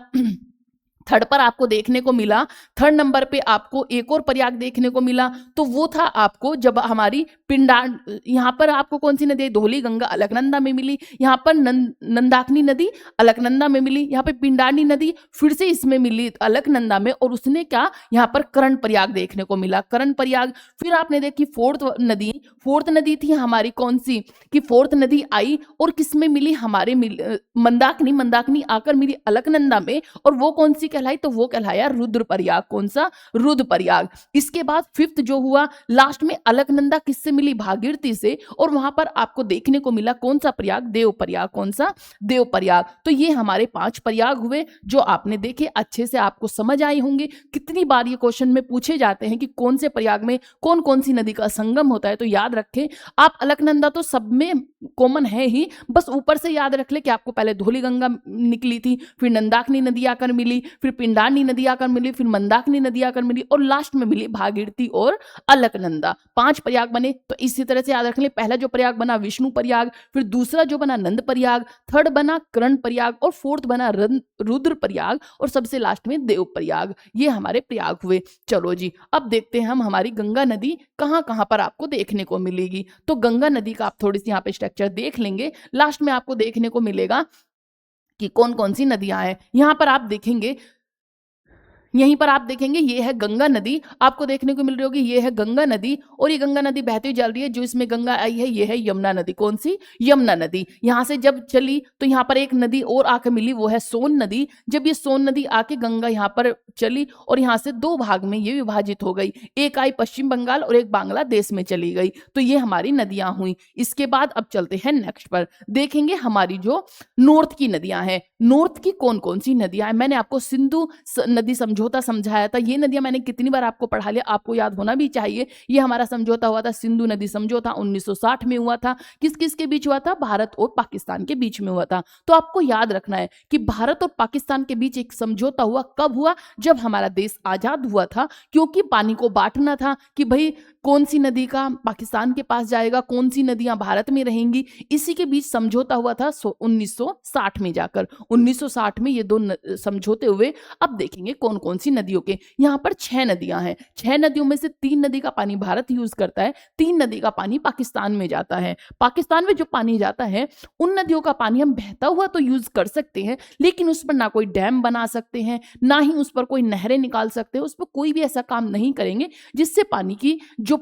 थर्ड पर आपको देखने को मिला, थर्ड नंबर पे आपको एक और प्रयाग देखने को मिला, तो वो था आपको जब हमारी पिंडार, यहाँ पर आपको कौन सी नदी? धौली गंगा अलकनंदा में मिली, यहाँ पर नंदाकिनी नदी अलकनंदा में मिली, यहाँ पे पिंडारनी नदी फिर से इसमें मिली अलकनंदा में, और उसने क्या? यहाँ पर कर्ण प्रयाग देखने को मिला, कर्ण प्रयाग। फिर आपने देखी फोर्थ नदी थी हमारी कौन सी? कि फोर्थ नदी आई और किस में मिली? हमारे मंदाकिनी आकर मिली अलकनंदा में, और वो कौन सी कहलाई? तो वो कहलाया रुद्र प्रयाग। कौन सा? रुद्र प्रयाग। इसके बाद फिफ्थ जो हुआ लास्ट में, अलकनंदा किससे मिली? भागीरथी से, और वहां पर आपको देखने को मिला कौन सा प्रयाग? देव प्रयाग। कौन सा? देव प्रयाग। तो ये हमारे 5 प्रयाग हुए जो आपने देखे, अच्छे से आपको समझ आए होंगे। कितनी बार ये क्वेश्चन में पूछे जाते हैं कि कौन से प्रयाग में कौन कौन सी नदी का संगम होता है, तो याद रखें आप। अलकनंदा तो सब में कॉमन है ही, बस ऊपर से याद रख ले कि आपको पहले धौली गंगा निकली थी, फिर नंदाकिनी नदी आकर मिली, फिर पिंडारनी नदी आकर मिली, फिर मंदाकिनी नदी आकर मिली, और लास्ट में मिली भागीरथी और अलकनंदा। 5 प्रयाग बने। तो इसी तरह से याद रख ले, पहला जो प्रयाग बना विष्णु प्रयाग, फिर दूसरा जो बना नंद प्रयाग, थर्ड बना कर्ण प्रयाग, और फोर्थ बना रुद्र प्रयाग, और सबसे लास्ट में देव प्रयाग। ये हमारे प्रयाग हुए। चलो जी, अब देखते हैं हम हमारी गंगा नदी कहां कहां पर आपको देखने को मिलेगी। तो गंगा नदी का आप थोड़ी सी यहाँ पे स्ट्रक्चर देख लेंगे। लास्ट में आपको देखने को मिलेगा कि कौन कौन सी नदियां हैं। यहां पर आप देखेंगे, यहीं पर आप देखेंगे ये है गंगा नदी, आपको देखने को मिल रही होगी ये है गंगा नदी, और ये गंगा नदी बहती हुई चल रही है। जो इसमें गंगा आई है ये है यमुना नदी। कौन सी? यमुना नदी। यहाँ से जब चली तो यहाँ पर एक नदी और आके मिली, वो है सोन नदी। जब ये सोन नदी आके गंगा यहाँ पर चली, और यहाँ से 2 भाग में ये विभाजित हो गई, एक आई पश्चिम बंगाल और एक बांग्लादेश में चली गई। तो ये हमारी नदियां हुई। इसके बाद अब चलते हैं नेक्स्ट पर, देखेंगे हमारी जो नॉर्थ की नदियां हैं। नॉर्थ की कौन कौन सी नदियां हैं? मैंने आपको सिंधु नदी समझौता समझाया था। ये नदियां मैंने कितनी बार आपको पढ़ा लिया, आपको याद होना भी चाहिए। ये हमारा समझौता हुआ था, सिंधु नदी समझौता 1960 में हुआ था। किस किस के बीच हुआ था? भारत और पाकिस्तान के बीच में हुआ था। तो आपको याद रखना है कि भारत और पाकिस्तान के बीच एक समझौता हुआ। कब हुआ? जब हमारा देश आजाद हुआ था, क्योंकि पानी को बांटना था कि भाई कौन सी नदी का पाकिस्तान के पास जाएगा, कौन सी नदियां भारत में रहेंगी। इसी के बीच समझौता हुआ था 1960 में जाकर। 1960 में ये 2 समझौते हुए। अब देखेंगे कौन कौन सी नदियों के। यहाँ पर 6 नदियां हैं। 6 नदियों में से 3 नदी का पानी भारत यूज करता है, 3 नदी का पानी पाकिस्तान में जाता है। पाकिस्तान में जो पानी जाता है, उन नदियों का पानी हम बहता हुआ तो यूज कर सकते हैं, लेकिन उस पर ना कोई डैम बना सकते हैं, ना ही उस पर कोई नहरें निकाल सकते हैं। उस पर कोई भी ऐसा काम नहीं करेंगे जिससे पानी की जो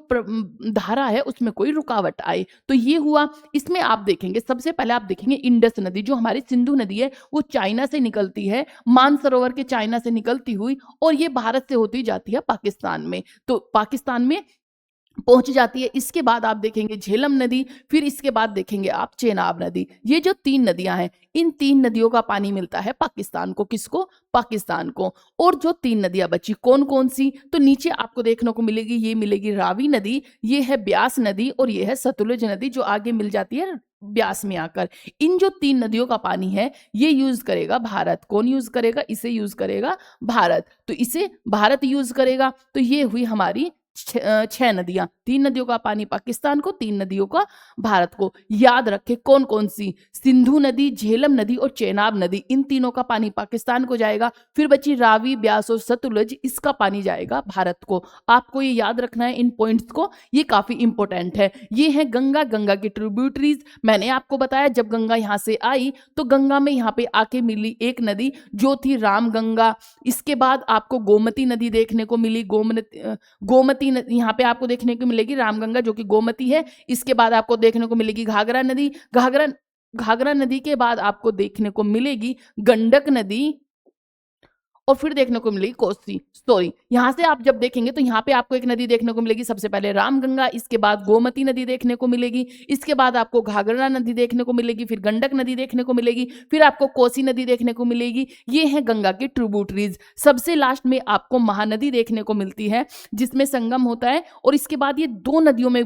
धारा है उसमें कोई रुकावट आए। तो ये हुआ। इसमें आप देखेंगे, सबसे पहले आप देखेंगे इंडस नदी, जो हमारी सिंधु नदी है, वो चाइना से निकलती है, मानसरोवर के चाइना से निकलती हुई, और ये भारत से होती जाती है पाकिस्तान में। तो पाकिस्तान में पहुंच जाती है। इसके बाद आप देखेंगे झेलम नदी, फिर इसके बाद देखेंगे आप चेनाब नदी। ये जो 3 नदियां हैं, इन 3 नदियों का पानी मिलता है पाकिस्तान को। किसको? पाकिस्तान को। और जो 3 नदियां बची कौन कौन सी? तो नीचे आपको देखने को मिलेगी, ये मिलेगी रावी नदी, ये है ब्यास नदी, और ये है सतलुज नदी, जो आगे मिल जाती है ब्यास में आकर। इन जो 3 नदियों का पानी है, ये यूज करेगा भारत। कौन यूज करेगा? इसे यूज करेगा भारत। तो इसे भारत यूज करेगा। तो ये हुई हमारी छह नदियां, 3 नदियों का पानी पाकिस्तान को, 3 नदियों का भारत को। याद रखें कौन कौन सी, सिंधु नदी, झेलम नदी और चेनाब नदी, इन तीनों का पानी पाकिस्तान को जाएगा। फिर बची रावी, ब्यास और सतलुज, इसका पानी जाएगा भारत को। आपको ये याद रखना है इन पॉइंट्स को, ये काफी इंपॉर्टेंट है। ये है गंगा, गंगा की ट्रिब्यूटरीज। मैंने आपको बताया जब गंगा यहाँ से आई तो गंगा में यहाँ पे आके मिली एक नदी जो थी राम गंगा। इसके बाद आपको गोमती नदी देखने को मिली, गोमती नदी यहाँ पे आपको देखने को मिलेगी, रामगंगा जो कि गोमती है। इसके बाद आपको देखने को मिलेगी घाघरा नदी, घाघरा नदी के बाद आपको देखने को मिलेगी गंडक नदी, और फिर देखने को मिलेगी कोसी। सॉरी, यहाँ से आप जब देखेंगे तो यहाँ पे आपको एक नदी देखने को मिलेगी, सबसे पहले रामगंगा, इसके बाद गोमती नदी देखने को मिलेगी, इसके बाद आपको घाघरा नदी देखने को मिलेगी, फिर गंडक नदी देखने को मिलेगी, फिर आपको कोसी नदी देखने को मिलेगी। ये है गंगा की ट्रिब्यूटरीज। सबसे लास्ट में आपको महानदी देखने को मिलती है जिसमें संगम होता है। और इसके बाद ये दो नदियों में,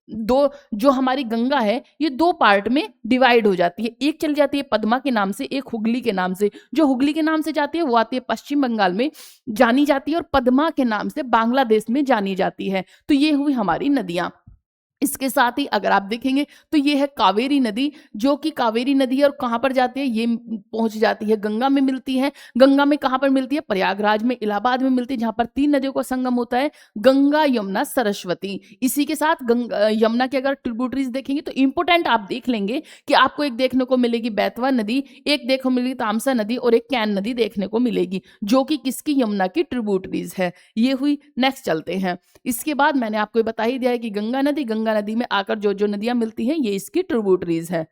दो जो हमारी गंगा है ये दो पार्ट में डिवाइड हो जाती है। एक चल जाती है पद्मा के नाम से, एक हुगली के नाम से। जो हुगली के नाम से जाती है वो आती है पश्चिम बंगाल में जानी जाती है, और पद्मा के नाम से बांग्लादेश में जानी जाती है। तो ये हुई हमारी नदियां। इसके साथ ही अगर आप देखेंगे तो ये है कावेरी नदी, जो कि कावेरी नदी है और कहां पर जाती है, ये पहुंच जाती है गंगा में मिलती है। गंगा में कहां पर मिलती है, प्रयागराज में, इलाहाबाद में मिलती है, जहां पर 3 नदियों का संगम होता है, गंगा, यमुना, सरस्वती। इसी के साथ यमुना की अगर ट्रिब्यूटरीज देखेंगे तो इंपोर्टेंट आप देख लेंगे कि आपको एक देखने को मिलेगी बेतवा नदी, एक देखने को मिलेगी तामसा नदी और एक कैन नदी देखने को मिलेगी, जो कि किसकी, यमुना की ट्रिब्यूटरीज है। ये हुई। नेक्स्ट चलते हैं। इसके बाद मैंने आपको बता ही दिया है कि गंगा नदी में आकर जो जो नदियां मिलती हैं ये इसकी ट्रिब्यूटरीज है।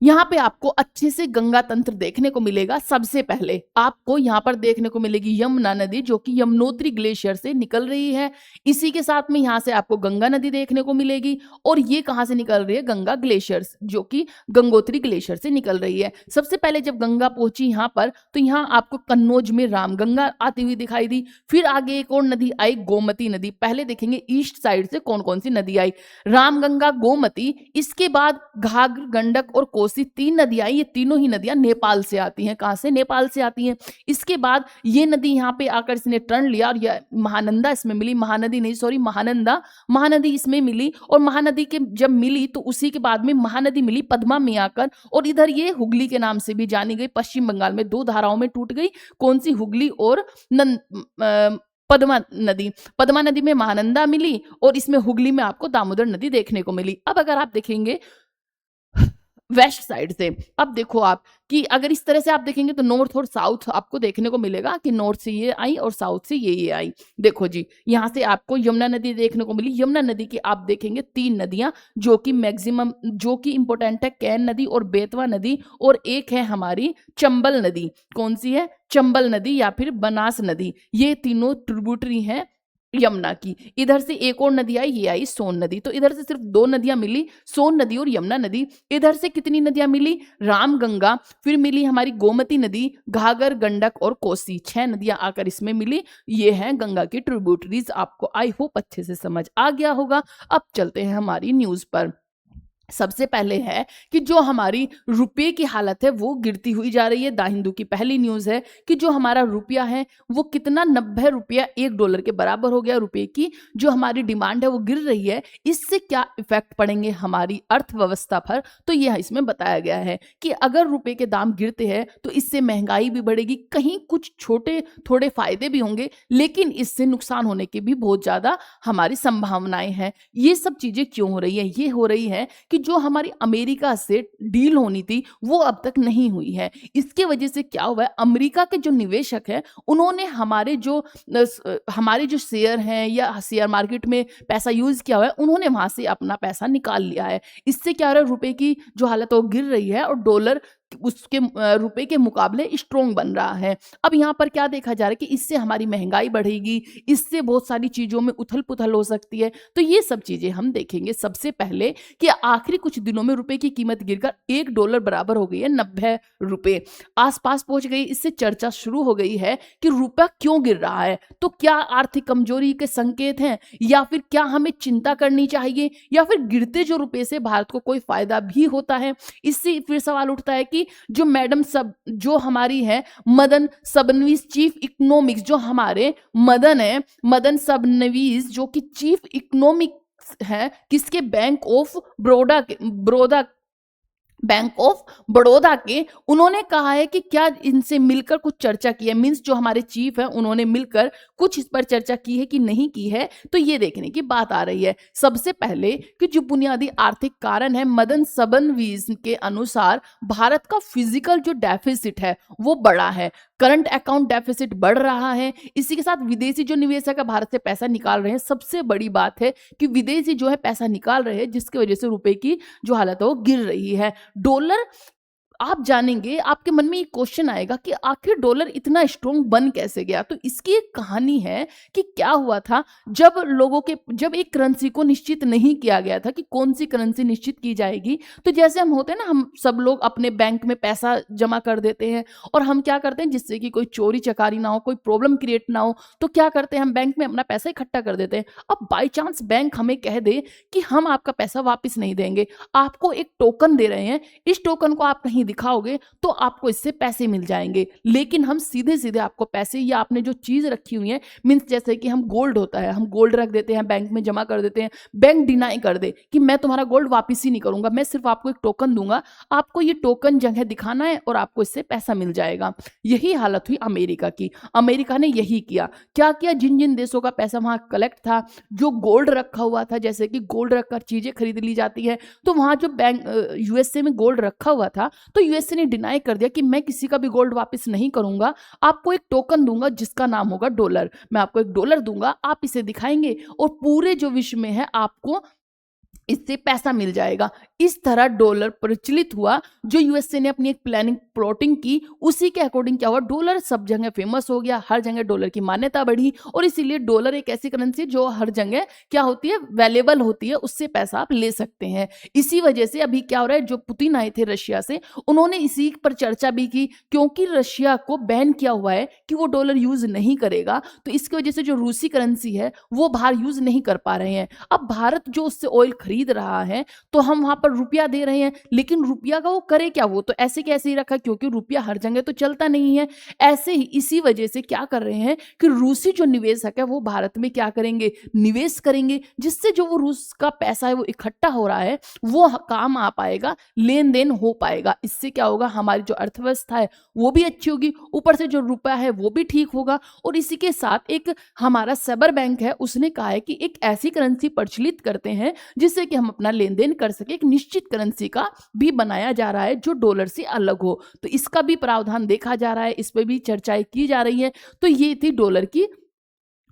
यहाँ पे आपको अच्छे से गंगा तंत्र देखने को मिलेगा। सबसे पहले आपको यहाँ पर देखने को मिलेगी यमुना नदी, जो कि यमुनोत्री ग्लेशियर से निकल रही है। इसी के साथ में यहाँ से आपको गंगा नदी देखने को मिलेगी, और ये कहाँ से निकल रही है, गंगा ग्लेशियर, जो कि गंगोत्री ग्लेशियर से निकल रही है। सबसे पहले जब गंगा पहुंची यहाँ पर तो यहाँ आपको कन्नौज में रामगंगा आती हुई दिखाई दी। फिर आगे एक और नदी आई, गोमती नदी। पहले देखेंगे ईस्ट साइड से कौन कौन सी नदी आई, रामगंगा, गोमती, इसके बाद घाघर, गंडक और कोसी, 3 नदियां आई। ये तीनों ही नदियां नेपाल से आती हैं। कहां से, नेपाल से आती हैं। इसके बाद ये नदी यहाँ पे आकर इसने टर्न लिया और ये महानंदा इसमें मिली, महानदी नहीं सॉरी महानदी इसमें मिली। और महानदी के जब मिली तो उसी के बाद में महानदी मिली पद्मा में आकर, और इधर ये हुगली के नाम से भी जानी गई। पश्चिम बंगाल में 2 धाराओं में टूट गई, कौन सी, हुगली और पद्मा नदी में महानंदा मिली, और इसमें हुगली में आपको दामोदर नदी देखने को मिली। अब अगर आप देखेंगे वेस्ट साइड से, अब देखो आप कि अगर इस तरह से आप देखेंगे तो नॉर्थ और साउथ आपको देखने को मिलेगा कि नॉर्थ से ये आई और साउथ से ये आई। देखो जी, यहाँ से आपको यमुना नदी देखने को मिली। यमुना नदी की आप देखेंगे 3 नदियां जो कि मैक्सिमम, जो कि इंपॉर्टेंट है, कैन नदी और बेतवा नदी, और एक है हमारी चंबल नदी। कौन सी है, चंबल नदी या फिर बनास नदी। ये तीनों ट्रिब्यूटरी हैं यमुना की। इधर से एक और नदी आई, ये आई सोन नदी। तो इधर से सिर्फ 2 नदियां मिली, सोन नदी और यमुना नदी। इधर से कितनी नदियां मिली, रामगंगा, फिर मिली हमारी गोमती नदी, घाघर, गंडक और कोसी। 6 नदियां आकर इसमें मिली। ये हैं गंगा की ट्रिब्यूटरीज। आपको आई होप अच्छे से समझ आ गया होगा। अब चलते हैं हमारी न्यूज पर। सबसे पहले है कि जो हमारी रुपये की हालत है वो गिरती हुई जा रही है। द हिंदू की पहली न्यूज है कि जो हमारा रुपया है वो कितना, 90 रुपया $1 के बराबर हो गया। रुपये की जो हमारी डिमांड है वो गिर रही है। इससे क्या इफेक्ट पड़ेंगे हमारी अर्थव्यवस्था पर, तो यह इसमें बताया गया है कि अगर रुपये के दाम गिरते हैं तो इससे महंगाई भी बढ़ेगी। कहीं कुछ छोटे थोड़े फायदे भी होंगे, लेकिन इससे नुकसान होने की भी बहुत ज्यादा हमारी संभावनाएं हैं। ये सब चीजें क्यों हो रही है, ये हो रही है कि जो हमारी अमेरिका से डील होनी थी वो अब तक नहीं हुई है। इसके वजह से क्या हुआ है, अमेरिका के जो निवेशक हैं उन्होंने हमारे जो शेयर हैं या शेयर मार्केट में पैसा यूज किया हुआ है, उन्होंने वहां से अपना पैसा निकाल लिया है। इससे क्या हो रहा है, रुपए की जो हालत है वो गिर रही है और डॉलर उसके रुपए के मुकाबले स्ट्रोंग बन रहा है। अब यहाँ पर क्या देखा जा रहा है कि इससे हमारी महंगाई बढ़ेगी, इससे बहुत सारी चीजों में उथल पुथल हो सकती है। तो ये सब चीजें हम देखेंगे। सबसे पहले कि आखिरी कुछ दिनों में रुपए की कीमत गिरकर $1 बराबर हो गई है 90 रुपए आसपास पहुंच गई। इससे चर्चा शुरू हो गई है कि रुपया क्यों गिर रहा है। तो क्या आर्थिक कमजोरी के संकेत हैं, या फिर क्या हमें चिंता करनी चाहिए, या फिर गिरते जो रुपए से भारत को कोई फायदा भी होता है। इससे फिर सवाल उठता है कि कि जो मैडम सब जो हमारी है मदन सबनवीस चीफ इकोनॉमिक्स, जो हमारे मदन है, मदन सबनवीस जो कि चीफ इकोनॉमिक्स है किसके, बैंक ऑफ बड़ौदा के, उन्होंने कहा है कि क्या इनसे मिलकर कुछ चर्चा की है, मींस जो हमारे चीफ है उन्होंने मिलकर कुछ इस पर चर्चा की है कि नहीं की है, तो ये देखने की बात आ रही है। सबसे पहले कि जो बुनियादी आर्थिक कारण है, मदन सबनवीस के अनुसार भारत का फिजिकल जो डेफिसिट है वो बड़ा है, करंट अकाउंट डेफिसिट बढ़ रहा है। इसी के साथ विदेशी जो निवेशक है भारत से पैसा निकाल रहे हैं, सबसे बड़ी बात है कि विदेशी जो है पैसा निकाल रहे हैं, जिसकी वजह से रुपए की जो हालत है वो गिर रही है। डॉलर आप जानेंगे, आपके मन में ये क्वेश्चन आएगा कि आखिर डॉलर इतना स्ट्रॉन्ग बन कैसे गया। तो इसकी एक कहानी है कि क्या हुआ था जब एक करेंसी को निश्चित नहीं किया गया था कि कौन सी करेंसी निश्चित की जाएगी। तो जैसे हम होते हैं ना, हम सब लोग अपने बैंक में पैसा जमा कर देते हैं और हम क्या करते हैं, जिससे कि कोई चोरी चकारी ना हो, कोई प्रॉब्लम क्रिएट ना हो, तो क्या करते हैं, हम बैंक में अपना पैसा इकट्ठा कर देते हैं। अब बाई चांस बैंक हमें कह दे कि हम आपका पैसा वापस नहीं देंगे, आपको एक टोकन दे रहे हैं, इस टोकन को आप कहीं दिखाओगे तो आपको इससे पैसे मिल जाएंगे, लेकिन हम सीधे सीधे आपको पैसे, या आपने जो चीज रखी हुई है, मीन्स जैसे कि हम गोल्ड होता है, हम गोल्ड रख देते हैं बैंक में, जमा कर देते हैं, बैंक डिनाई कर दे कि मैं तुम्हारा गोल्ड वापस ही नहीं करूंगा, मैं सिर्फ आपको एक टोकन दूंगा, आपको ये टोकन जगह दिखाना है और आपको इससे पैसा मिल जाएगा। यही हालत हुई अमेरिका की। अमेरिका ने यही किया। क्या किया, जिन जिन देशों का पैसा वहां कलेक्ट था, जो गोल्ड रखा हुआ था, जैसे कि गोल्ड रखकर चीजें खरीद ली जाती है, तो वहां जो बैंक यूएसए में गोल्ड रखा हुआ था, तो यूएसए ने डिनाई कर दिया कि मैं किसी का भी गोल्ड वापस नहीं करूंगा, आपको एक टोकन दूंगा जिसका नाम होगा डॉलर, मैं आपको एक डॉलर दूंगा, आप इसे दिखाएंगे और पूरे जो विश्व में है आपको इससे पैसा मिल जाएगा। इस तरह डॉलर प्रचलित हुआ। जो यूएसए ने अपनी एक प्लानिंग प्लॉटिंग की, उसी के अकॉर्डिंग क्या हुआ, डॉलर सब जगह फेमस हो गया, हर जगह डॉलर की मान्यता बढ़ी, और इसीलिए डॉलर एक ऐसी करेंसी जो हर जगह क्या होती है, वैल्यूएबल होती है, उससे पैसा आप ले सकते हैं। इसी वजह से अभी क्या हो रहा है, जो पुतिन आए थे रशिया से, उन्होंने इसी पर चर्चा भी की, क्योंकि रशिया को बैन किया हुआ है कि वो डॉलर यूज नहीं करेगा, तो इसकी वजह से जो रूसी करेंसी है वो बाहर यूज नहीं कर पा रहे हैं। अब भारत जो उससे ऑयल खरीद रहा है, तो हम वहां पर रुपया दे रहे हैं, लेकिन रुपया का वो करे क्या, वो तो ऐसे के ऐसे ही रखा, क्योंकि रुपया हर जगह तो चलता नहीं है। ऐसे ही इसी वजह से क्या कर रहे हैं कि रूसी जो निवेशक है वो भारत में क्या करेंगे, निवेश करेंगे, जिससे जो वो रूस का पैसा है वो इकट्ठा हो रहा है वो काम आ पाएगा, लेन देन हो पाएगा। इससे क्या होगा, हमारी जो अर्थव्यवस्था है वो भी अच्छी होगी, ऊपर से जो रुपया है वो भी ठीक होगा। और इसी के साथ एक हमारा सेबर बैंक है, उसने कहा है कि एक ऐसी करेंसी प्रचलित करते हैं जिससे कि हम अपना लेन देन कर सके, एक निश्चित करेंसी का भी बनाया जा रहा है जो डॉलर से अलग हो। तो इसका भी प्रावधान देखा जा रहा है, इस पे भी चर्चाएं की जा रही है। तो ये थी डॉलर की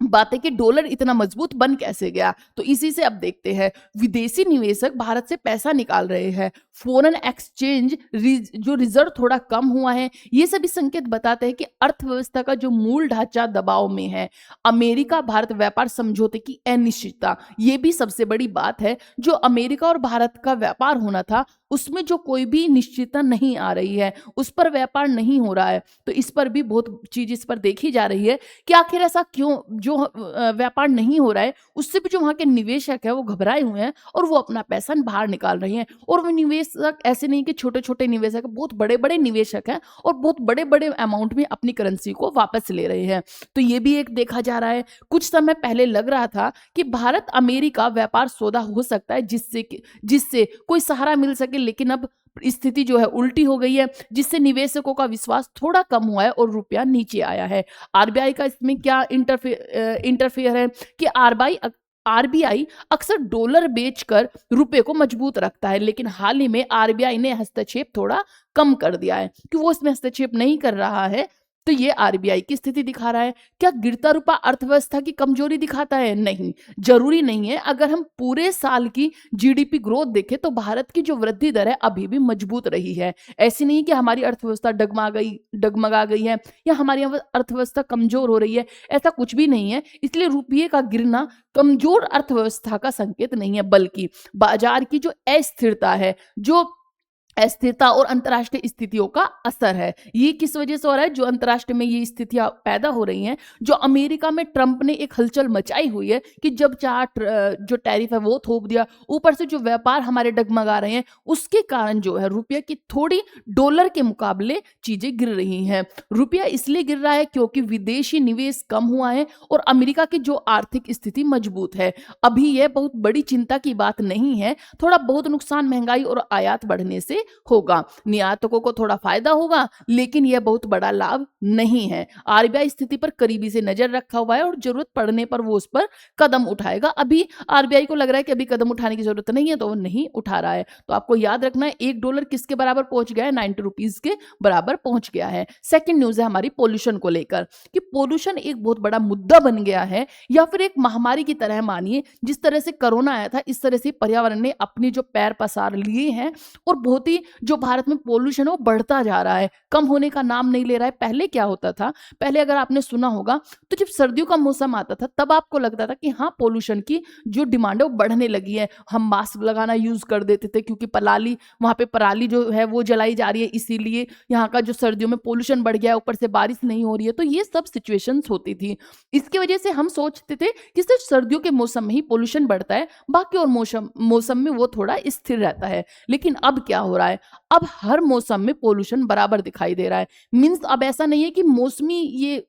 बात है कि डॉलर इतना मजबूत बन कैसे गया। तो इसी से अब देखते हैं, विदेशी निवेशक भारत से पैसा निकाल रहे हैं, फॉरेन एक्सचेंज जो रिजर्व थोड़ा कम हुआ है, ये सभी संकेत बताते हैं कि अर्थव्यवस्था का जो मूल ढांचा दबाव में है। अमेरिका भारत व्यापार समझौते की अनिश्चितता, ये भी सबसे बड़ी बात है। जो अमेरिका और भारत का व्यापार होना था उसमें जो कोई भी निश्चितता नहीं आ रही है, उस पर व्यापार नहीं हो रहा है। तो इस पर भी बहुत चीज इस पर देखी जा रही है कि आखिर ऐसा क्यों, जो व्यापार नहीं हो रहा है उससे भी जो वहां के निवेशक है वो घबराए हुए हैं और वो अपना पैसा बाहर निकाल रहे हैं। और वो निवेशक ऐसे नहीं कि छोटे छोटे निवेशक, बहुत बड़े बड़े निवेशक हैं और बहुत बड़े बड़े अमाउंट में अपनी करेंसी को वापस ले रहे हैं। तो ये भी एक देखा जा रहा है। कुछ समय पहले लग रहा था कि भारत अमेरिका व्यापार सौदा हो सकता है जिससे कोई सहारा मिल सके, लेकिन अब स्थिति जो है उल्टी हो गई है, जिससे निवेशकों का विश्वास थोड़ा कम हुआ है और रुपया नीचे आया है। आरबीआई का इसमें क्या इंटरफेयर है कि आरबीआई अक्सर डॉलर बेचकर रुपए को मजबूत रखता है, लेकिन हाल ही में आरबीआई ने हस्तक्षेप थोड़ा कम कर दिया है कि वो इसमें हस्तक्षेप नहीं कर रहा है। तो ये आरबीआई की स्थिति दिखा रहा है। क्या गिरता रुपया अर्थव्यवस्था की कमजोरी दिखाता है? नहीं, जरूरी नहीं है। अगर हम पूरे साल की जीडीपी ग्रोथ देखें तो भारत की जो वृद्धि दर है अभी भी मजबूत रही है। ऐसी नहीं कि हमारी अर्थव्यवस्था डगमगा गई है या हमारी अर्थव्यवस्था कमजोर हो रही है, ऐसा कुछ भी नहीं है। इसलिए रुपये का गिरना कमजोर अर्थव्यवस्था का संकेत नहीं है, बल्कि बाजार की जो अस्थिरता है, जो अस्थिरता और अंतर्राष्ट्रीय स्थितियों का असर है। ये किस वजह से हो रहा है? जो अंतर्राष्ट्रीय में ये स्थितियां पैदा हो रही हैं, जो अमेरिका में ट्रंप ने एक हलचल मचाई हुई है कि जब चाह जो टैरिफ है वो थोप दिया, ऊपर से जो व्यापार हमारे डगमगा रहे हैं, उसके कारण जो है रुपये की थोड़ी डॉलर के मुकाबले चीजें गिर रही हैं। रुपया इसलिए गिर रहा है क्योंकि विदेशी निवेश कम हुआ है और अमेरिका की जो आर्थिक स्थिति मजबूत है। अभी यह बहुत बड़ी चिंता की बात नहीं है, थोड़ा बहुत नुकसान महंगाई और आयात बढ़ने से होगा। निर्यातकों को थोड़ा फायदा होगा, लेकिन यह बहुत बड़ा लाभ नहीं है। आरबीआई स्थिति पर करीबी से नजर रखा हुआ है और जरूरत पड़ने पर वो उस पर कदम उठाएगा। अभी आरबीआई को लग रहा है कि अभी कदम उठाने की जरूरत नहीं है, तो वो नहीं उठा रहा है। तो आपको याद रखना है, $1 किसके बराबर पहुंच गया है? 90 रुपीज के बराबर पहुंच गया है। सेकंड न्यूज है हमारी पोल्यूशन को लेकर, कि पोल्यूशन एक बहुत बड़ा मुद्दा बन गया है, या फिर एक महामारी की तरह मानिए। जिस तरह से कोरोना आया था, इस तरह से पर्यावरण ने अपने जो पैर पसार लिए हैं, और बहुत ही जो भारत में पोल्यूशन है वो बढ़ता जा रहा है, कम होने का नाम नहीं ले रहा है। पहले क्या होता था? पहले अगर आपने सुना होगा तो जब सर्दियों का मौसम आता था, तब आपको लगता था कि हाँ, पोल्यूशन की जो डिमांड है वो बढ़ने लगी है। हम मास्क लगाना यूज कर देते थे, क्योंकि वहां पे पराली जो है वो जलाई जा रही है, इसीलिए यहाँ का जो सर्दियों में पोल्यूशन बढ़ गया है, ऊपर से बारिश नहीं हो रही है। तो ये सब सिचुएशंस होती थी। इसकी वजह से हम सोचते थे कि सिर्फ सर्दियों के मौसम में ही पोल्यूशन बढ़ता है, बाकी और मौसम में वो थोड़ा स्थिर रहता है। लेकिन अब क्या हो रहा है? अब हर मौसम में पोल्यूशन बराबर दिखाई दे रहा है। मींस अब ऐसा नहीं है कि मौसमी ये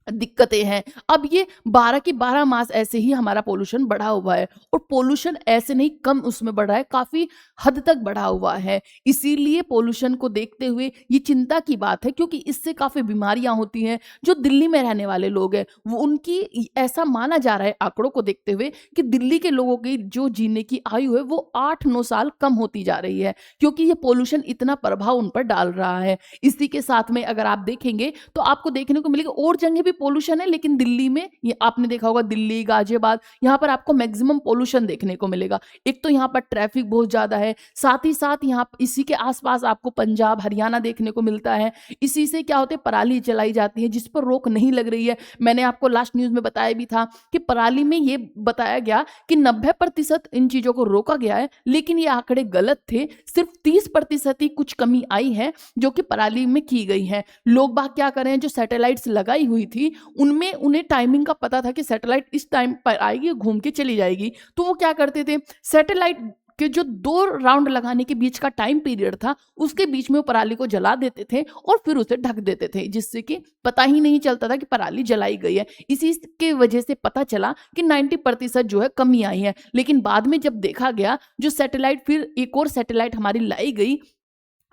दिक्कतें हैं, अब ये 12 की 12 मास ऐसे ही हमारा पोल्यूशन बढ़ा हुआ है। और पोल्यूशन ऐसे नहीं, कम उसमें बढ़ रहा है, काफी हद तक बढ़ा हुआ है। इसीलिए पोल्यूशन को देखते हुए ये चिंता की बात है, क्योंकि इससे काफी बीमारियां होती हैं। जो दिल्ली में रहने वाले लोग हैं, वो उनकी ऐसा माना जा रहा है आंकड़ों को देखते हुए कि दिल्ली के लोगों की जो जीने की आयु है वो 8-9 साल कम होती जा रही है, क्योंकि ये पोल्यूशन इतना प्रभाव उन पर डाल रहा है। इसी के साथ में अगर आप देखेंगे तो आपको देखने को मिलेगा और जगह भी पोल्यूशन है, लेकिन दिल्ली में, ये आपने देखा होगा, दिल्ली, गाजियाबाद, यहाँ पर आपको मैक्सिमम पोल्यूशन देखने को मिलेगा। एक तो यहाँ पर ट्रैफिक बहुत ज्यादा है, साथ ही साथ यहाँ इसी के आसपास आपको पंजाब, हरियाणा देखने को मिलता है। इसी से क्या होते हैं? पराली जलाई जाती है, जिस पर रोक नहीं लग रही है। मैंने आपको लास्ट न्यूज में बताया भी था कि पराली में ये बताया गया कि 90% इन चीजों को रोका गया है, लेकिन ये आंकड़े गलत थे। सिर्फ 30% ही कुछ कमी आई है जो कि पराली में की गई है। लोग बाग क्या करें, जो सैटेलाइट्स लगाई हुई थी उनमें उन्हें टाइमिंग का पता था कि सैटेलाइट इस टाइम पर आएगी, घूम के चली जाएगी, तो वो क्या करते थे? सैटेलाइट के जो 2 राउंड लगाने के बीच का टाइम पीरियड था, उसके बीच में वो पराली को जला देते थे और फिर उसे ढक देते थे, जिससे कि पता ही नहीं चलता था कि पराली जलाई गई है। इसी के वजह से पता चला कि 90% जो है कमी आई है। लेकिन बाद में जब देखा गया, जो सैटेलाइट, फिर एक और सैटेलाइट हमारी लाई गई,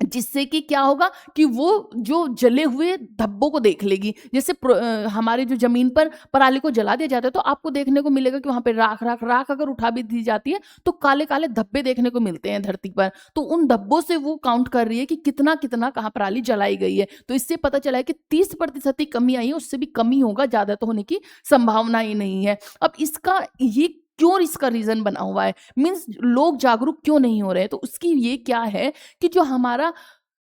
जिससे कि क्या होगा कि वो जो जले हुए धब्बों को देख लेगी। जैसे हमारे जो जमीन पर पराली को जला दिया जाता है, तो आपको देखने को मिलेगा कि वहां पे राख अगर उठा भी दी जाती है तो काले काले धब्बे देखने को मिलते हैं धरती पर। तो उन धब्बों से वो काउंट कर रही है कि कितना कितना कहाँ पराली जलाई गई है। तो इससे पता चला है कि 30% ही कमी आई है, उससे भी कमी होगा, ज्यादा तो होने की संभावना ही नहीं है। अब इसका ये क्यों, इसका रीजन बना हुआ है, मीन्स लोग जागरूक क्यों नहीं हो रहे हैं? तो उसकी ये क्या है कि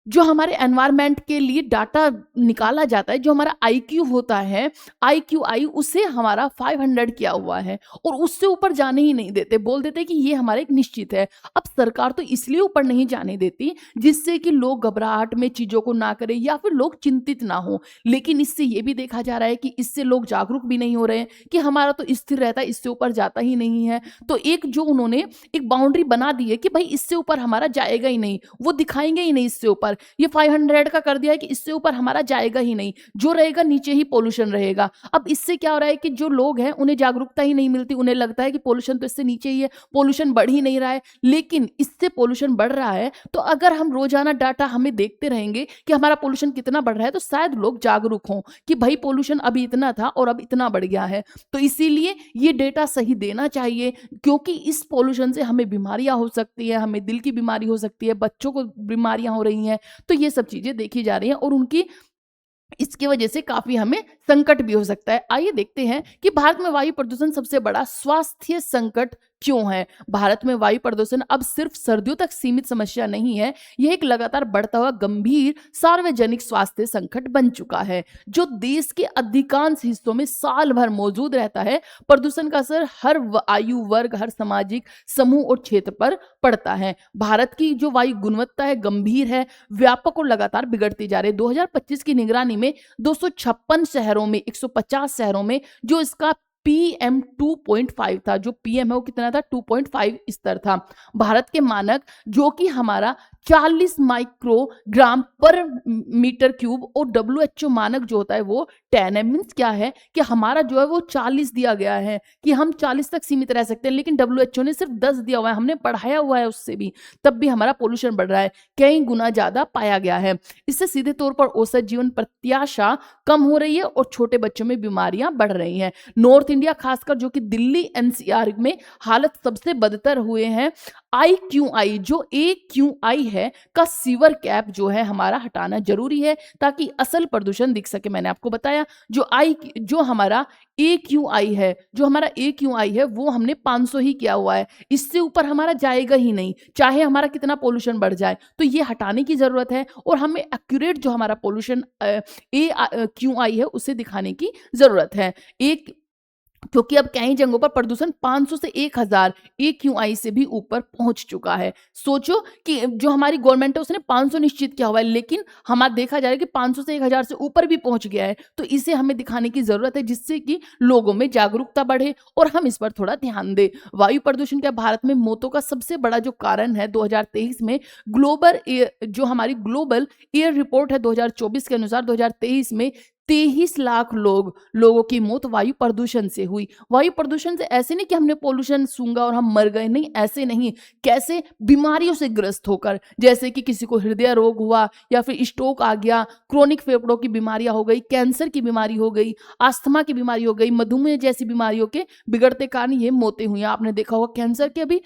जो हमारे एनवायरनमेंट के लिए डाटा निकाला जाता है, जो हमारा आईक्यू होता है, आईक्यूआई, उसे हमारा 500 किया हुआ है और उससे ऊपर जाने ही नहीं देते। बोल देते कि ये हमारा एक निश्चित है। अब सरकार तो इसलिए ऊपर नहीं जाने देती जिससे कि लोग घबराहट में चीजों को ना करें या फिर लोग चिंतित ना हो। लेकिन इससे ये भी देखा जा रहा है कि इससे लोग जागरूक भी नहीं हो रहे हैं कि हमारा तो स्थिर रहता है, इससे ऊपर जाता ही नहीं है। तो एक जो उन्होंने एक बाउंड्री बना दी है कि भाई इससे ऊपर हमारा जाएगा ही नहीं, वो दिखाएंगे ही नहीं इससे ऊपर। ये 500 का कर दिया है कि इससे ऊपर हमारा जाएगा ही नहीं, जो रहेगा नीचे ही पोल्यूशन रहेगा। अब इससे क्या हो रहा है कि जो लोग हैं उन्हें जागरूकता ही नहीं मिलती, उन्हें लगता है कि पोल्यूशन तो इससे नीचे ही है, पोल्यूशन बढ़ ही नहीं रहा है। लेकिन इससे पोल्यूशन बढ़ रहा है, तो अगर हम रोजाना डाटा हमें देखते रहेंगे कि हमारा पोल्यूशन कितना बढ़ रहा है, तो शायद लोग जागरूक हों कि भाई पोल्यूशन अभी इतना था और अब इतना बढ़ गया है। तो इसीलिए ये डेटा सही देना चाहिए, क्योंकि इस पोल्यूशन से हमें बीमारियां हो सकती है, हमें दिल की बीमारी हो सकती है, बच्चों को बीमारियां हो रही हैं। तो ये सब चीजें देखी जा रही हैं और उनकी इसकी वजह से काफी हमें संकट भी हो सकता है। आइए देखते हैं कि भारत में वायु प्रदूषण सबसे बड़ा स्वास्थ्य संकट क्यों है। भारत में वायु प्रदूषण अब सिर्फ सर्दियों तक सीमित समस्या नहीं है, यह एक लगातार बढ़ता हुआ गंभीर सार्वजनिक स्वास्थ्य संकट बन चुका है, जो देश के अधिकांश हिस्सों में साल भर मौजूद रहता है। प्रदूषण का असर हर आयु वर्ग, हर सामाजिक समूह और क्षेत्र पर पड़ता है। भारत की जो वायु गुणवत्ता है गंभीर है, व्यापक और लगातार बिगड़ती जा रही है। 2025 की निगरानी में 256 शहरों में 150 शहरों में जो इसका PM 2.5 था, जो PM है वो कितना था, 2.5 स्तर था। भारत के मानक जो कि हमारा 40 माइक्रोग्राम पर मीटर क्यूब और WHO मानक जो होता है वो 10 है। मीन्स क्या है कि हमारा जो है वो 40 दिया गया है कि हम 40 तक सीमित रह सकते हैं, लेकिन WHO ने सिर्फ 10 दिया हुआ है, हमने बढ़ाया हुआ है उससे भी, तब भी हमारा पोल्यूशन बढ़ रहा है, कई गुना ज्यादा पाया गया है। इससे सीधे तौर पर औसत जीवन प्रत्याशा कम हो रही है और छोटे बच्चों में बीमारियां बढ़ रही हैं। नॉर्थ इंडिया खासकर जो कि दिल्ली NCR में हालत सबसे बदतर हुए हैं। IQI जो AQI है का सीवर कैप जो है हमारा हटाना जरूरी है ताकि असल प्रदूषण दिख सके। मैंने आपको बताया जो हमारा AQI है वो हमने 500 ही किया हुआ है, इससे ऊपर हमारा जाएगा ही नहीं, चाहे हमारा कितना पोल्यूशन बढ़ जाए। तो ये हटाने की जरूरत है और हमें एक्यूरेट जो हमारा पोल्यूशन AQI है उसे दिखाने की जरूरत है। एक क्योंकि अब कई जगहों पर प्रदूषण 500 से 1000 AQI से भी ऊपर पहुंच चुका है। सोचो कि जो हमारी गवर्नमेंट है उसने 500 निश्चित किया हुआ है, लेकिन हमारा देखा जा रहा है कि 500 से 1000 से ऊपर भी पहुंच गया है। तो इसे हमें दिखाने की जरूरत है जिससे कि लोगों में जागरूकता बढ़े और हम इस पर थोड़ा ध्यान दें। वायु प्रदूषण का भारत में मौतों का सबसे बड़ा जो कारण है 2023 में जो हमारी ग्लोबल एयर रिपोर्ट है 2024 के अनुसार 2023 में 23 लाख लोगों की मौत वायु प्रदूषण से हुई। वायु प्रदूषण से ऐसे नहीं कि हमने पोल्यूशन सूंघा और हम मर गए, नहीं, ऐसे नहीं, कैसे बीमारियों से ग्रस्त होकर, जैसे कि किसी को हृदय रोग हुआ या फिर स्ट्रोक आ गया, क्रोनिक फेफड़ों की बीमारियां हो गई, कैंसर की बीमारी हो गई, अस्थमा की बीमारी हो गई, मधुमेह जैसी बीमारियों के बिगड़ते कारण ये मौतें हुई। आपने देखा होगा कैंसर के अभी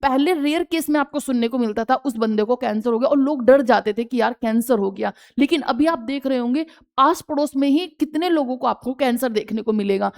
पहले रेयर केस में आपको सुनने को मिलता था उस बंदे को कैंसर हो गया और लोग डर जाते थे कि यार कैंसर हो गया, लेकिन अभी आप देख रहे होंगे आस पड़ोस में ही कितने लोगों को आपको कैंसर देखने को मिलेगा,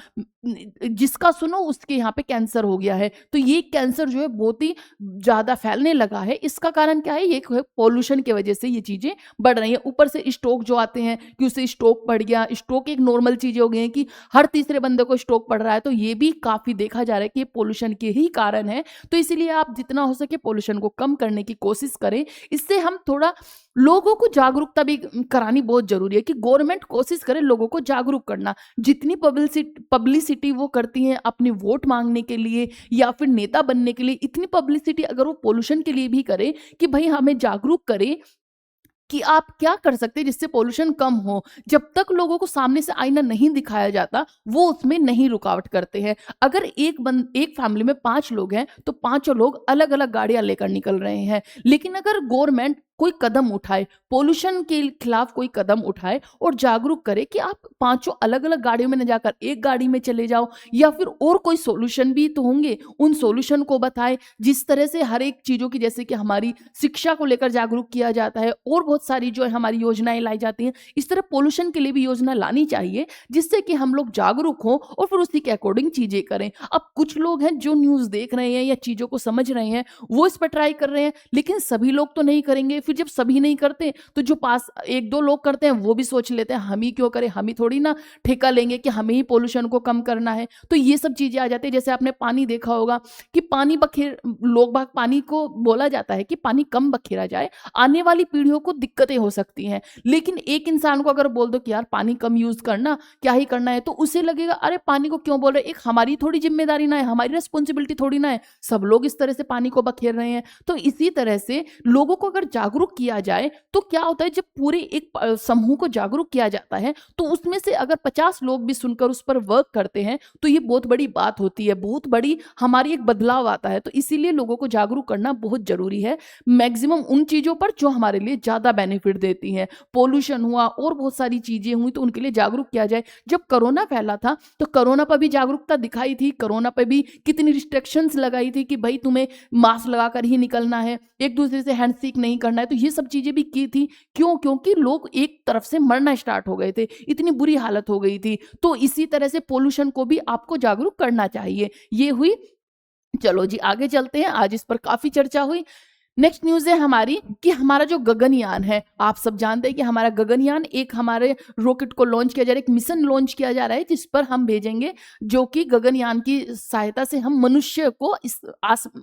जिसका सुनो उसके यहाँ पे कैंसर हो गया है। तो ये कैंसर जो है बहुत ही ज्यादा फैलने लगा है। इसका कारण क्या है, ये पोल्यूशन की वजह से ये चीजें बढ़ रही है। ऊपर से स्ट्रोक जो आते हैं कि उसे स्ट्रोक पड़ गया, स्ट्रोक एक नॉर्मल चीज हो गई है कि हर तीसरे बंदे को स्ट्रोक पड़ रहा है, तो ये भी काफी देखा जा रहा है कि ये पोल्यूशन के ही कारण है। तो इसीलिए आप जितना हो सके पोल्यूशन को कम करने की कोशिश करें। इससे हम थोड़ा लोगों को जागरूकता भी करानी बहुत जरूरी है कि गवर्नमेंट कोशिश करे लोगों को जागरूक करना। जितनी पब्लिसिटी वो करती हैं अपनी वोट मांगने के लिए या फिर नेता बनने के लिए, इतनी पब्लिसिटी अगर वो पोल्यूशन के लिए भी करे कि भाई हमें जागरूक करे कि आप क्या कर सकते हैं जिससे पोल्यूशन कम हो, जब तक लोगों को सामने से आईना नहीं दिखाया जाता वो उसमें नहीं रुकावट करते हैं। अगर एक फैमिली में 5 लोग हैं तो 5 लोग अलग अलग गाड़ियां लेकर निकल रहे हैं, लेकिन अगर गवर्नमेंट कोई कदम उठाए, पोल्यूशन के खिलाफ कोई कदम उठाए और जागरूक करे कि आप 5 अलग अलग गाड़ियों में न जाकर एक गाड़ी में चले जाओ, या फिर और कोई सॉल्यूशन भी तो होंगे, उन सॉल्यूशन को बताए। जिस तरह से हर एक चीजों की, जैसे कि हमारी शिक्षा को लेकर जागरूक किया जाता है और बहुत सारी जो है हमारी योजनाएं लाई जाती हैं, इस तरह पोल्यूशन के लिए भी योजना लानी चाहिए जिससे कि हम लोग जागरूक हों और फिर उसी के अकॉर्डिंग चीजें करें। अब कुछ लोग हैं जो न्यूज देख रहे हैं या चीजों को समझ रहे हैं, वो इस पर ट्राई कर रहे हैं, लेकिन सभी लोग तो नहीं करेंगे। फिर जब सभी नहीं करते तो जो पास 1-2 लोग करते हैं वो भी सोच लेते हैं हम ही क्यों करें, हम ही थोड़ी ना ठेका लेंगे कि हमें ही पोल्यूशन को कम करना है। तो ये सब चीजें आ जाती है। जैसे आपने पानी देखा होगा कि लोग बाग पानी को बोला जाता है कि पानी कम बखेरा जाए, आने वाली पीढ़ियों को दिक्कतें हो सकती हैं। लेकिन एक इंसान को अगर बोल दो कि यार पानी कम यूज करना, क्या ही करना है, तो उसे लगेगा अरे पानी को क्यों बोल रहे, एक हमारी थोड़ी जिम्मेदारी ना है, हमारी रिस्पॉन्सिबिलिटी थोड़ी ना है, सब लोग इस तरह से पानी को बखेर रहे हैं। तो इसी तरह से लोगों को अगर जागरूक किया जाए तो क्या होता है, जब पूरे एक समूह को जागरूक किया जाता है तो उसमें से अगर 50 लोग भी सुनकर उस पर वर्क करते हैं तो ये बहुत बड़ी बात होती है, बहुत बड़ी हमारी एक बदलाव आता है। तो इसीलिए लोगों को जागरूक करना बहुत जरूरी है, मैक्सिमम उन चीजों पर जो हमारे लिए ज्यादा बेनिफिट देती हैं। पोल्यूशन हुआ और बहुत सारी चीजें हुई तो उनके लिए जागरूक किया जाए। जब कोरोना फैला था तो कोरोना पर भी जागरूकता दिखाई थी, कोरोना पर भी कितनी रिस्ट्रिक्शंस लगाई थी कि भाई तुम्हें मास्क लगाकर ही निकलना है, एक दूसरे से हैंडशेक नहीं करना है। तो ये सब चीज़ें भी की थी। क्यों? क्योंकि लोग एक तरफ से मरना स्टार्ट हो गए थे, इतनी बुरी हालत हो गई थी। तो इसी तरह से पॉल्यूशन को भी आपको जागरूक करना चाहिए। ये हुई। चलो जी आगे चलते हैं, आज इस पर काफ़ी चर्चा हुई। नेक्स्ट न्यूज़ है हमारी कि हमारा जो गगनयान है, आप सब जानते हैं कि हमारा गगनयान एक हमारे रॉकेट को लॉन्च किया जा रहा है, एक मिशन लॉन्च किया जा रहा है जिस पर हम भेजेंगे, जो कि गगनयान की सहायता से हम मनुष्य को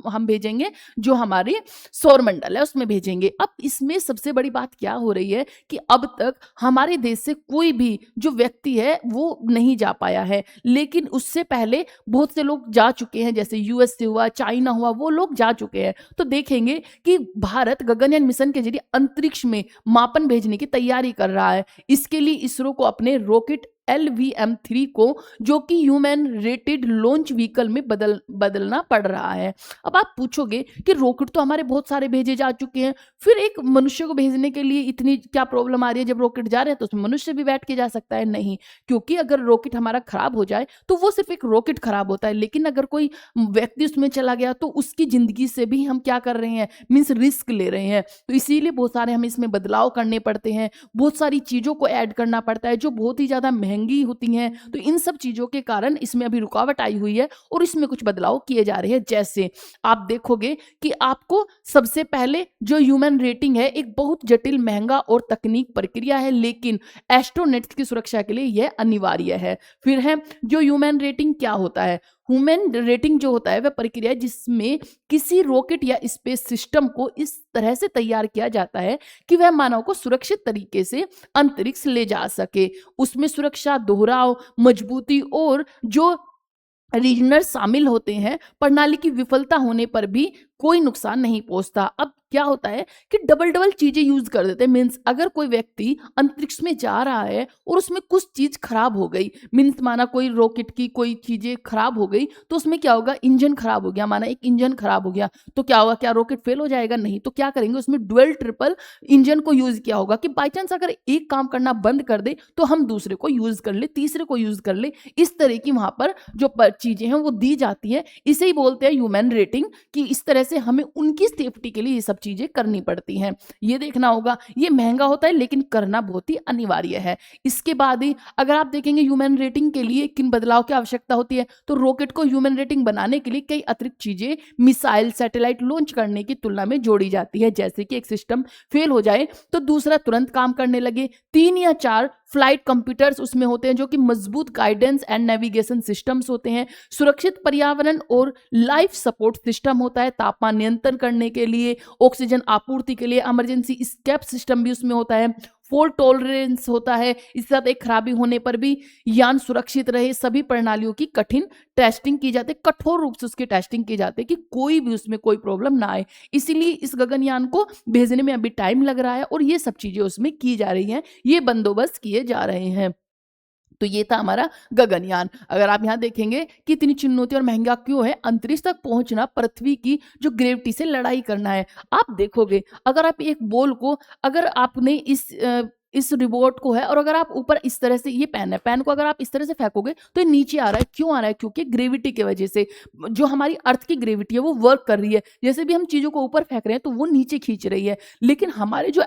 हम भेजेंगे, जो हमारे सौरमंडल है उसमें भेजेंगे। अब इसमें सबसे बड़ी बात क्या हो रही है कि अब तक हमारे देश से कोई भी जो व्यक्ति है वो नहीं जा पाया है, लेकिन उससे पहले बहुत से लोग जा चुके हैं, जैसे यूएस से हुआ, चाइना हुआ, वो लोग जा चुके हैं। तो देखेंगे कि भारत गगनयान मिशन के जरिए अंतरिक्ष में मापन भेजने की तैयारी कर रहा है। इसके लिए इसरो को अपने रॉकेट LVM-3 को, जो कि ह्यूमन रेटेड लॉन्च व्हीकल में बदलना पड़ रहा है। अब आप पूछोगे कि रॉकेट तो हमारे बहुत सारे भेजे जा चुके हैं, फिर एक मनुष्य को भेजने के लिए इतनी क्या प्रॉब्लम आ रही है? जब रॉकेट जा रहे हैं तो उसमें मनुष्य भी बैठ के जा सकता है। नहीं, क्योंकि अगर रॉकेट हमारा खराब हो जाए तो वो सिर्फ एक रॉकेट खराब होता है, लेकिन अगर कोई व्यक्ति उसमें चला गया तो उसकी जिंदगी से भी हम क्या कर रहे हैं, मीन्स रिस्क ले रहे हैं। तो इसीलिए बहुत सारे हमें इसमें बदलाव करने पड़ते हैं, बहुत सारी चीज़ों को ऐड करना पड़ता है जो बहुत ही ज़्यादा महंगी होती हैं। तो इन सब चीज़ों के कारण इसमें अभी रुकावट आई हुई है और इसमें कुछ बदलाव किए जा रहे हैं। जैसे आप देखोगे कि आपको सबसे पहले जो ह्यूमन रेटिंग है, एक बहुत जटिल, महंगा और तकनीक प्रक्रिया है, लेकिन एस्ट्रोनॉट्स की सुरक्षा के लिए यह अनिवार्य है। फिर है जो ह्यूमन रेटिंग क्या होता है? ह्यूमन रेटिंग जो होता है वह प्रक्रिया है जिसमें किसी रॉकेट या स्पेस सिस्टम को इस तरह से तैयार किया जाता है कि वह मानव को सुरक्षित तरीके से अंतरिक्ष ले जा सके। उसमें सुरक्षा, दोहराव, मजबूती और जो रीजनर शामिल होते हैं। प्रणाली की विफलता होने पर भी कोई नुकसान नहीं पहुंचता। अब क्या होता है कि डबल डबल चीजें यूज कर देते हैं। मीन्स अगर कोई व्यक्ति अंतरिक्ष में जा रहा है और उसमें कुछ चीज खराब हो गई, मीन्स माना कोई रॉकेट की कोई चीजें खराब हो गई, तो उसमें क्या होगा, इंजन खराब हो गया, माना एक इंजन खराब हो गया, तो क्या होगा, क्या रॉकेट फेल हो जाएगा? नहीं। तो क्या करेंगे, उसमें डुअल ट्रिपल इंजन को यूज किया होगा कि बाई चांस अगर एक काम करना बंद कर दे तो हम दूसरे को यूज कर ले, तीसरे को यूज कर ले। इस तरह की वहां पर जो चीजें हैं वो दी जाती है। इसे ही बोलते हैं ह्यूमन रेटिंग, कि इस तरह से हमें उनकी सेफ्टी के लिए ये सब चीजें करनी पड़ती हैं। ये देखना होगा, ये महंगा होता है लेकिन करना बहुत ही अनिवार्य है। इसके बाद ही अगर आप देखेंगे ह्यूमन रेटिंग के लिए किन बदलाव की आवश्यकता होती है, तो रॉकेट को ह्यूमन रेटिंग बनाने के लिए कई अतिरिक्त चीजें मिसाइल, सैटेलाइट लॉन्च करने की तुलना में जोड़ी जाती है। जैसे कि एक सिस्टम फेल हो जाए तो दूसरा तुरंत काम करने लगे। 3 या 4 फ्लाइट कंप्यूटर्स उसमें होते हैं जो कि मजबूत गाइडेंस एंड नेविगेशन सिस्टम्स होते हैं। सुरक्षित पर्यावरण और लाइफ सपोर्ट सिस्टम होता है, तापमान नियंत्रण करने के लिए, ऑक्सीजन आपूर्ति के लिए, इमरजेंसी स्केप सिस्टम भी उसमें होता है, फॉल्ट टॉलरेंस होता है। इस साथ एक खराबी होने पर भी यान सुरक्षित रहे। सभी प्रणालियों की कठिन टेस्टिंग की जाती है, कठोर रूप से उसकी टेस्टिंग की जाती है कि कोई भी उसमें कोई प्रॉब्लम ना आए। इसीलिए इस गगनयान को भेजने में अभी टाइम लग रहा है और ये सब चीजें उसमें की जा रही हैं, ये बंदोबस्त किए जा रहे हैं। तो ये था हमारा गगनयान। अगर आप यहाँ देखेंगे कि इतनी चुनौती और महंगा क्यों है, अंतरिक्ष तक पहुंचना, पृथ्वी की जो ग्रेविटी से लड़ाई करना है। आप देखोगे अगर आप एक बॉल को, अगर आपने इस रिबोट को है और अगर आप ऊपर इस तरह से, ये पेन है, पेन को अगर आप इस तरह से फेंकोगे तो ये नीचे आ रहा है। क्यों आ रहा है? क्योंकि ग्रेविटी की वजह से, जो हमारी अर्थ की ग्रेविटी है वो वर्क कर रही है। जैसे भी हम चीजों को ऊपर फेंक रहे हैं तो वो नीचे खींच रही है। लेकिन हमारे जो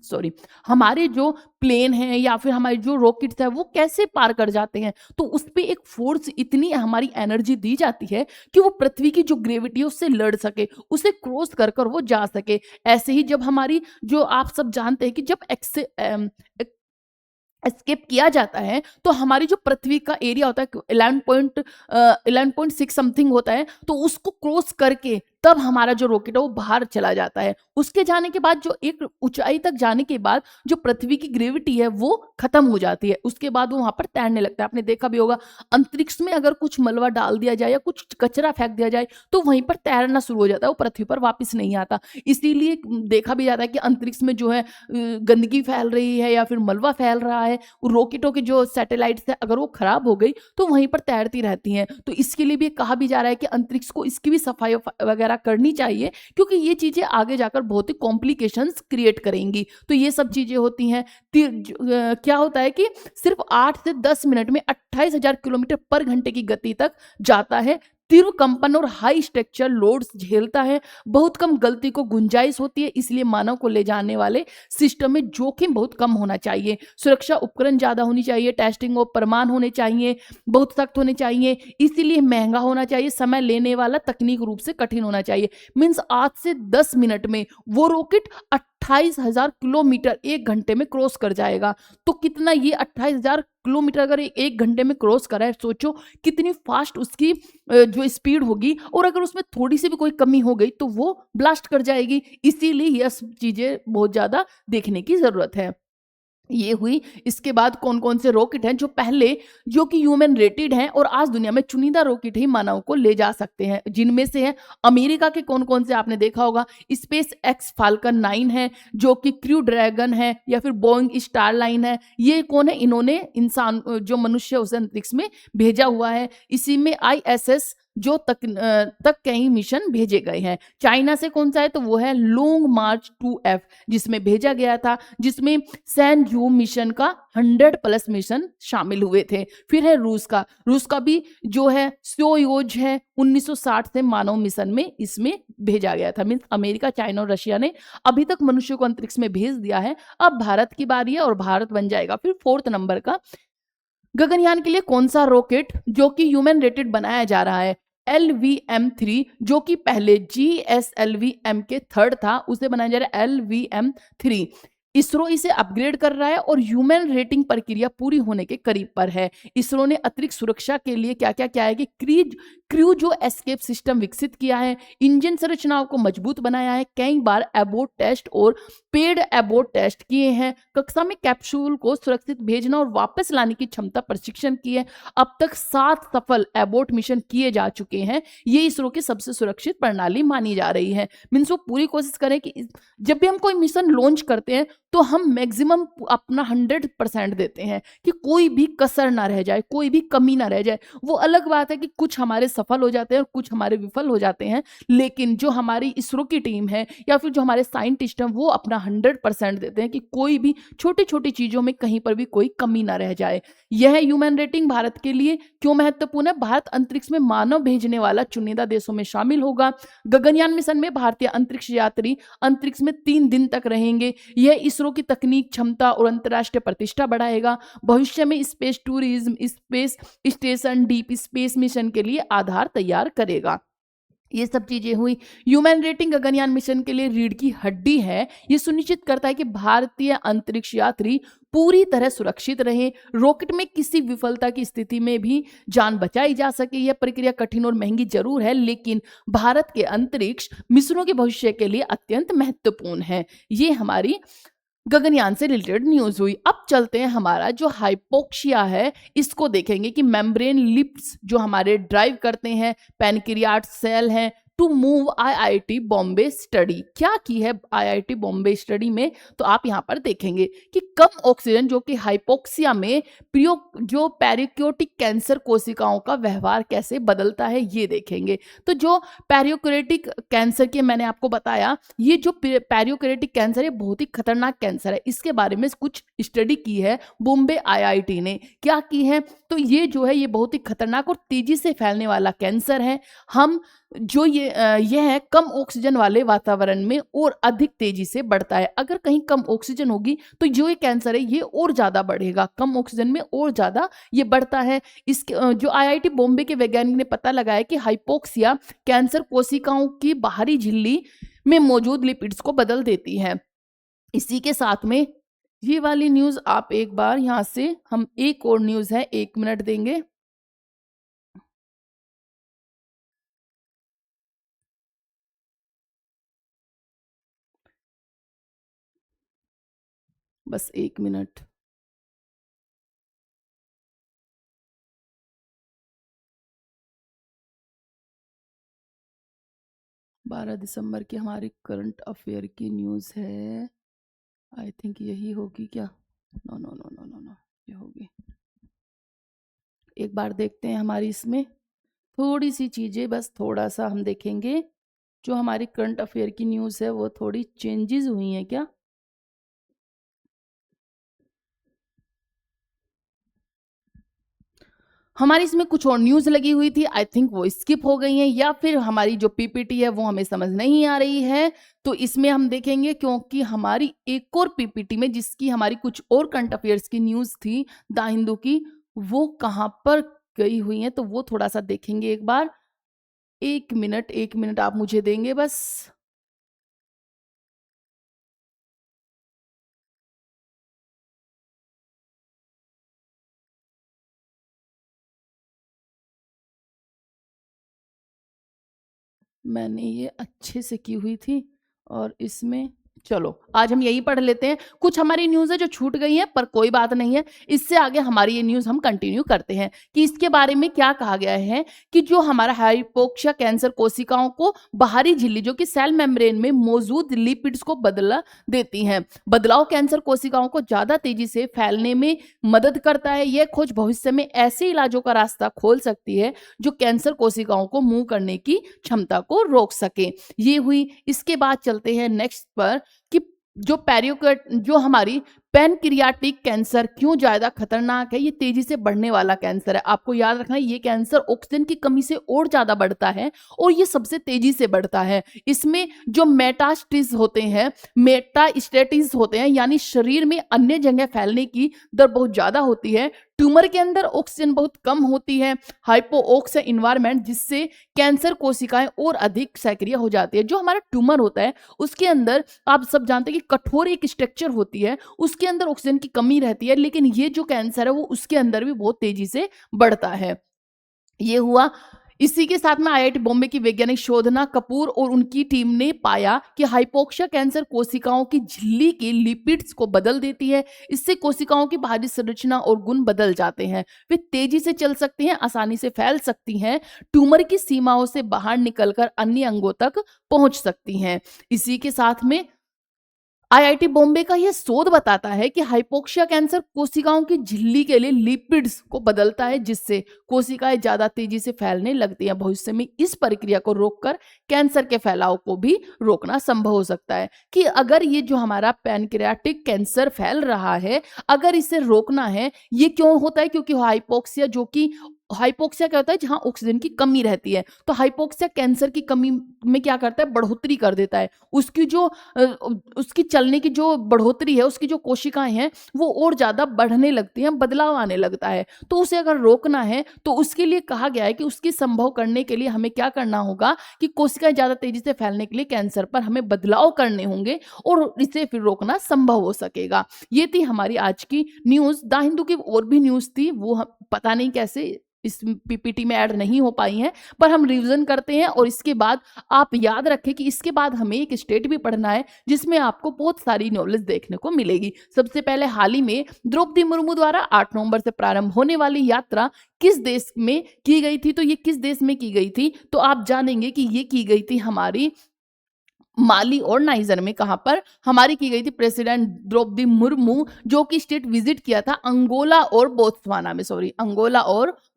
सॉरी, हमारे जो प्लेन है या फिर हमारे जो रॉकेट्स है वो कैसे पार कर जाते हैं, तो उस पे एक फोर्स, इतनी हमारी एनर्जी दी जाती है कि वो पृथ्वी की जो ग्रेविटी है उससे लड़ सके, उसे क्रॉस कर कर वो जा सके। ऐसे ही जब हमारी, जो आप सब जानते हैं कि जब एस्केप किया जाता है तो हमारी जो पृथ्वी का एरिया होता है 11.6 समथिंग होता है, तो उसको क्रॉस करके तब हमारा जो रॉकेट है वो बाहर चला जाता है। उसके जाने के बाद, जो एक ऊंचाई तक जाने के बाद जो पृथ्वी की ग्रेविटी है वो खत्म हो जाती है। उसके बाद वो वहां पर तैरने लगता है। आपने देखा भी होगा, अंतरिक्ष में अगर कुछ मलबा डाल दिया जाए या कुछ कचरा फेंक दिया जाए तो वहीं पर तैरना शुरू हो जाता है, वो पृथ्वी पर वापस नहीं आता। इसीलिए देखा भी जाता है कि अंतरिक्ष में जो है गंदगी फैल रही है या फिर मलबा फैल रहा है, रॉकेटों की जो सैटेलाइट्स है अगर वो खराब हो गई तो वहीं पर तैरती रहती हैं। तो इसके लिए भी कहा भी जा रहा है कि अंतरिक्ष को इसकी भी सफाई वगैरह करनी चाहिए, क्योंकि ये चीजें आगे जाकर बहुत ही कॉम्प्लिकेशंस क्रिएट करेंगी। तो ये सब चीजें होती हैं। क्या होता है कि सिर्फ 8 से 10 मिनट में 28,000 किलोमीटर पर घंटे की गति तक जाता है तीव्र कंपन और हाई स्ट्रक्चर लोड्स झेलता है, बहुत कम गलती को गुंजाइश होती है, इसलिए मानव को ले जाने वाले सिस्टम में जोखिम बहुत कम होना चाहिए। सुरक्षा उपकरण ज़्यादा होनी चाहिए, टेस्टिंग और प्रमाण होने चाहिए, बहुत सख्त होने चाहिए, इसीलिए महंगा होना चाहिए, समय लेने वाला, तकनीक रूप से कठिन होना चाहिए। मीन्स आज से 10 मिनट में वो रॉकेट 28,000 किलोमीटर 1 घंटे में क्रॉस कर जाएगा। तो कितना ये 28,000 किलोमीटर अगर एक घंटे में क्रॉस करा है, सोचो कितनी फास्ट उसकी जो स्पीड होगी, और अगर उसमें थोड़ी सी भी कोई कमी हो गई तो वो ब्लास्ट कर जाएगी। इसीलिए ये सब चीजें बहुत ज्यादा देखने की जरूरत है। ये हुई। इसके बाद कौन कौन से रॉकेट हैं जो पहले, जो कि ह्यूमन रेटेड हैं और आज दुनिया में चुनिंदा रॉकेट ही मानव को ले जा सकते हैं, जिनमें से है अमेरिका के कौन कौन से आपने देखा होगा, स्पेस एक्स फाल्कन 9 है जो कि क्रू ड्रैगन है, या फिर बोइंग स्टार लाइन है। ये कौन है, इन्होंने इंसान जो मनुष्य उसे अंतरिक्ष में भेजा हुआ है। इसी में ISS जो तक कई मिशन भेजे गए हैं। चाइना से कौन सा है, तो वो है लॉन्ग मार्च 2F, जिसमें भेजा गया था, जिसमें सैनजू मिशन का 100+ मिशन शामिल हुए थे। फिर है रूस का भी जो है सोयूज है, 1960 से मानव मिशन में इसमें भेजा गया था। मीन्स अमेरिका, चाइना और रशिया ने अभी तक मनुष्य को अंतरिक्ष में भेज दिया है। अब भारत की बारी है और भारत बन जाएगा फिर 4th नंबर का। गगनयान के लिए कौन सा रॉकेट जो कि ह्यूमन रेटेड बनाया जा रहा है, LVM-3, जो कि पहले GSLV-M के थर्ड था, उसे बनाया जा रहा है LVM-3। इसरो इसे अपग्रेड कर रहा है और ह्यूमन रेटिंग प्रक्रिया पूरी होने के करीब पर है। इसरो ने अतिरिक्त सुरक्षा के लिए क्या क्या किया है कि क्रू जो एस्केप सिस्टम विकसित किया है, इंजन संरचनाओं को मजबूत बनाया है, कई बार एबोर्ट टेस्ट और पेड एबोर्ट टेस्ट किए हैं, कक्षा में कैप्सूल को सुरक्षित भेजना और वापस लाने की क्षमता प्रशिक्षण की है। अब तक 7 सफल एबोर्ट मिशन किए जा चुके हैं। ये इसरो की सबसे सुरक्षित प्रणाली मानी जा रही है। मीन्स वो पूरी कोशिश करें कि जब भी हम कोई मिशन लॉन्च करते हैं तो हम मैक्सिमम अपना 100% देते हैं कि कोई भी कसर ना रह जाए, कोई भी कमी ना रह जाए। वो अलग बात है कि कुछ हमारे सफल हो जाते हैं और कुछ हमारे विफल हो जाते हैं, लेकिन जो हमारी इसरो की टीम है या फिर जो हमारे साइंटिस्ट हैं वो अपना 100% देते हैं कि कोई भी छोटी छोटी चीजों में कहीं पर भी कोई कमी ना रह जाए। यह ह्यूमन रेटिंग भारत के लिए क्यों महत्वपूर्ण है, भारत अंतरिक्ष में मानव भेजने वाला चुनिंदा देशों में शामिल होगा। गगनयान मिशन में भारतीय अंतरिक्ष यात्री अंतरिक्ष में 3 दिन तक रहेंगे। यह इसरो की तकनीक क्षमता और अंतर्राष्ट्रीय प्रतिष्ठा बढ़ाएगा। भविष्य में space tourism, space station, deep space mission के लिए आधार तैयार करेगा। ये सब चीजें हुई। ह्यूमन रेटिंग गगनयान मिशन के लिए रीढ़ की हड्डी है। ये सुनिश्चित करता है कि भारतीय अंतरिक्ष यात्री पूरी तरह सुरक्षित रहे, रॉकेट में किसी विफलता की स्थिति में भी जान बचाई जा सके। यह प्रक्रिया कठिन और महंगी जरूर है, लेकिन भारत के अंतरिक्ष मिशनों के भविष्य के लिए अत्यंत महत्वपूर्ण है। ये हमारी गगनयान से रिलेटेड न्यूज हुई। अब चलते हैं, हमारा जो हाइपोक्सिया है इसको देखेंगे कि मेम्ब्रेन लिप्स जो हमारे ड्राइव करते हैं, पैनक्रियाट सेल हैं to move. IIT Bombay study क्या की है IIT बॉम्बे स्टडी में, तो आप यहाँ पर देखेंगे कि कम ऑक्सीजन जो कि हाइपोक्सिया में जो पैरिक्योटिक कैंसर कोशिकाओं का व्यवहार कैसे बदलता है ये देखेंगे। तो जो पैरियोक्रेटिक कैंसर के मैंने आपको बताया, ये जो पैरियोक्रेटिक कैंसर है बहुत ही खतरनाक कैंसर है। इसके बारे में कुछ स्टडी की है बॉम्बे IIT ने। क्या की है, तो ये जो है ये बहुत ही खतरनाक और तेजी से फैलने वाला कैंसर है। हम जो ये है कम ऑक्सीजन वाले वातावरण में और अधिक तेजी से बढ़ता है। अगर कहीं कम ऑक्सीजन होगी तो जो ये कैंसर है ये और ज्यादा बढ़ेगा, कम ऑक्सीजन में और ज्यादा ये बढ़ता है। इसके जो IIT बॉम्बे के वैज्ञानिक ने पता लगाया कि हाइपोक्सिया कैंसर कोशिकाओं की बाहरी झिल्ली में मौजूद लिपिड्स को बदल देती है। इसी के साथ में ये वाली न्यूज आप एक बार यहाँ से, हम एक और न्यूज है, 1 मिनट देंगे। बस 1 मिनट। 12 दिसंबर की हमारी करंट अफेयर की न्यूज़ है। आई थिंक यही होगी क्या? No no no no no no, ये होगी। एक बार देखते हैं, हमारी इसमें थोड़ी सी चीज़ें, बस थोड़ा सा हम देखेंगे। जो हमारी करंट अफेयर की न्यूज़ है वो थोड़ी चेंजेस हुई हैं क्या? हमारी इसमें कुछ और न्यूज़ लगी हुई थी, आई थिंक वो स्किप हो गई हैं या फिर हमारी जो पीपीटी है वो हमें समझ नहीं आ रही है। तो इसमें हम देखेंगे क्योंकि हमारी एक और पीपीटी में जिसकी हमारी कुछ और करंट अफेयर्स की न्यूज़ थी द हिंदू की, वो कहाँ पर गई हुई हैं, तो वो थोड़ा-सा देखेंगे एक बार। 1 मिनट आप मुझे देंगे बस। मैंने ये अच्छे से की हुई थी और इसमें चलो आज हम यही पढ़ लेते हैं। कुछ हमारी न्यूज़ है जो छूट गई है पर कोई बात नहीं है। इससे आगे हमारी ये न्यूज़ हम कंटिन्यू करते हैं कि इसके बारे में क्या कहा गया है कि जो हमारा हाइपोक्सिया कैंसर कोशिकाओं को बाहरी झिल्ली जो कि सेल मेम्ब्रेन में मौजूद लिपिड्स को बदला देती हैं। बदलाव कैंसर कोशिकाओं को ज़्यादा तेजी से फैलने में मदद करता है। यह खोज भविष्य में ऐसे इलाजों का रास्ता खोल सकती है जो कैंसर कोशिकाओं को मूव करने की क्षमता को रोक सके। ये हुई। इसके बाद चलते हैं नेक्स्ट पर कि जो पेरियोकट जो हमारी पैनक्रियाटिक कैंसर क्यों ज़्यादा खतरनाक है। ये तेजी से बढ़ने वाला कैंसर है। आपको याद रखना है ये कैंसर ऑक्सीजन की कमी से और ज़्यादा बढ़ता है और ये सबसे तेजी से बढ़ता है। इसमें जो मेटास्टेटिस होते हैं यानी शरीर में अन्य जगह फैलने की दर बहुत ज़्यादा होती है। ट्यूमर के अंदर ऑक्सीजन बहुत कम होती है, हाइपोऑक्सिया इन्वायरमेंट, जिससे कैंसर कोशिकाएं और अधिक सक्रिय हो जाती है। जो हमारा ट्यूमर होता है उसके अंदर आप सब जानते हैं कि कठोर एक स्ट्रक्चर होती है, उसके अंदर ऑक्सीजन की कमी रहती है, लेकिन ये जो कैंसर है वो उसके अंदर भी बहुत तेजी से बढ़ता है। ये हुआ। इसी के साथ में आईआईटी बॉम्बे की वैज्ञानिक शोधना कपूर और उनकी टीम ने पाया कि हाइपोक्सिया कैंसर कोशिकाओं की झिल्ली के लिपिड्स को बदल देती है। इससे कोशिकाओं की बाहरी संरचना और गुण बदल जाते हैं। वे तेजी से चल सकती हैं, आसानी से फैल सकती हैं, ट्यूमर की सीमाओं से बाहर निकलकर अन्य अंगों तक पहुंच सकती हैं। इसी के साथ में आईआईटी बॉम्बे का यह शोध बताता है कि हाइपोक्सिया कैंसर कोशिकाओं की झिल्ली के लिए लिपिड्स को बदलता है, जिससे कोशिकाएं ज्यादा तेजी से फैलने लगती हैं। भविष्य में इस प्रक्रिया को रोककर कैंसर के फैलाव को भी रोकना संभव हो सकता है। कि अगर ये जो हमारा पैनक्रियाटिक कैंसर फैल रहा है, अगर इसे रोकना है, ये क्यों होता है? क्योंकि हाइपोक्सिया क्या होता है? जहां ऑक्सीजन की कमी रहती है। तो हाइपोक्सिया कैंसर की कमी में क्या करता है? बढ़ोतरी कर देता है। उसकी चलने की जो बढ़ोतरी है, उसकी जो कोशिकाएं हैं वो और ज्यादा बढ़ने लगती हैं, बदलाव आने लगता है। तो उसे अगर रोकना है तो उसके लिए कहा गया है कि उसकी संभव करने के लिए हमें क्या करना होगा कि कोशिकाएं ज्यादा तेजी से फैलने के लिए कैंसर पर हमें बदलाव करने होंगे और इसे फिर रोकना संभव हो सकेगा। ये थी हमारी आज की न्यूज। द हिंदू की और भी न्यूज थी, वो पता नहीं कैसे इस पीपीटी में ऐड नहीं हो पाई हैं, पर हम रिवीजन करते हैं। और इसके बाद आप याद रखें कि इसके बाद हमें एक स्टेट भी पढ़ना है जिसमें आपको बहुत सारी नॉलेज देखने को मिलेगी। सबसे पहले हाल ही में द्रौपदी मुर्मू द्वारा 8 नवंबर से प्रारंभ होने वाली यात्रा किस देश में की गई थी? तो ये किस देश में की गई थी? तो आप जानेंगे कि ये की गई थी हमारी माली और नाइजर में। कहां पर हमारी की गई थी? प्रेसिडेंट द्रौपदी मुर्मू जो कि स्टेट विजिट किया था अंगोला और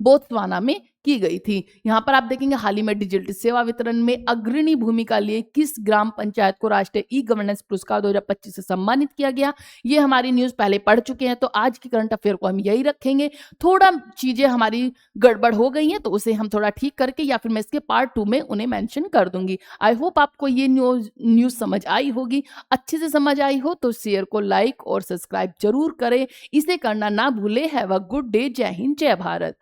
बोत्सवाना में की गई थी। यहाँ पर आप देखेंगे हाल ही में डिजिटल सेवा वितरण में अग्रणी भूमिका लिए किस ग्राम पंचायत को राष्ट्रीय ई गवर्नेंस पुरस्कार 2025 से सम्मानित किया गया। ये हमारी न्यूज पहले पढ़ चुके हैं, तो आज की करंट अफेयर को हम यही रखेंगे। थोड़ा चीजें हमारी गड़बड़ हो गई हैं तो उसे हम थोड़ा ठीक करके या फिर मैं इसके पार्ट 2 में उन्हें मेंशन कर दूंगी। आई होप आपको ये न्यूज समझ आई होगी। अच्छे से समझ आई हो तो शेयर को लाइक और सब्सक्राइब जरूर करें। इसे करना ना भूले। Have a good day. जय हिंद, जय भारत।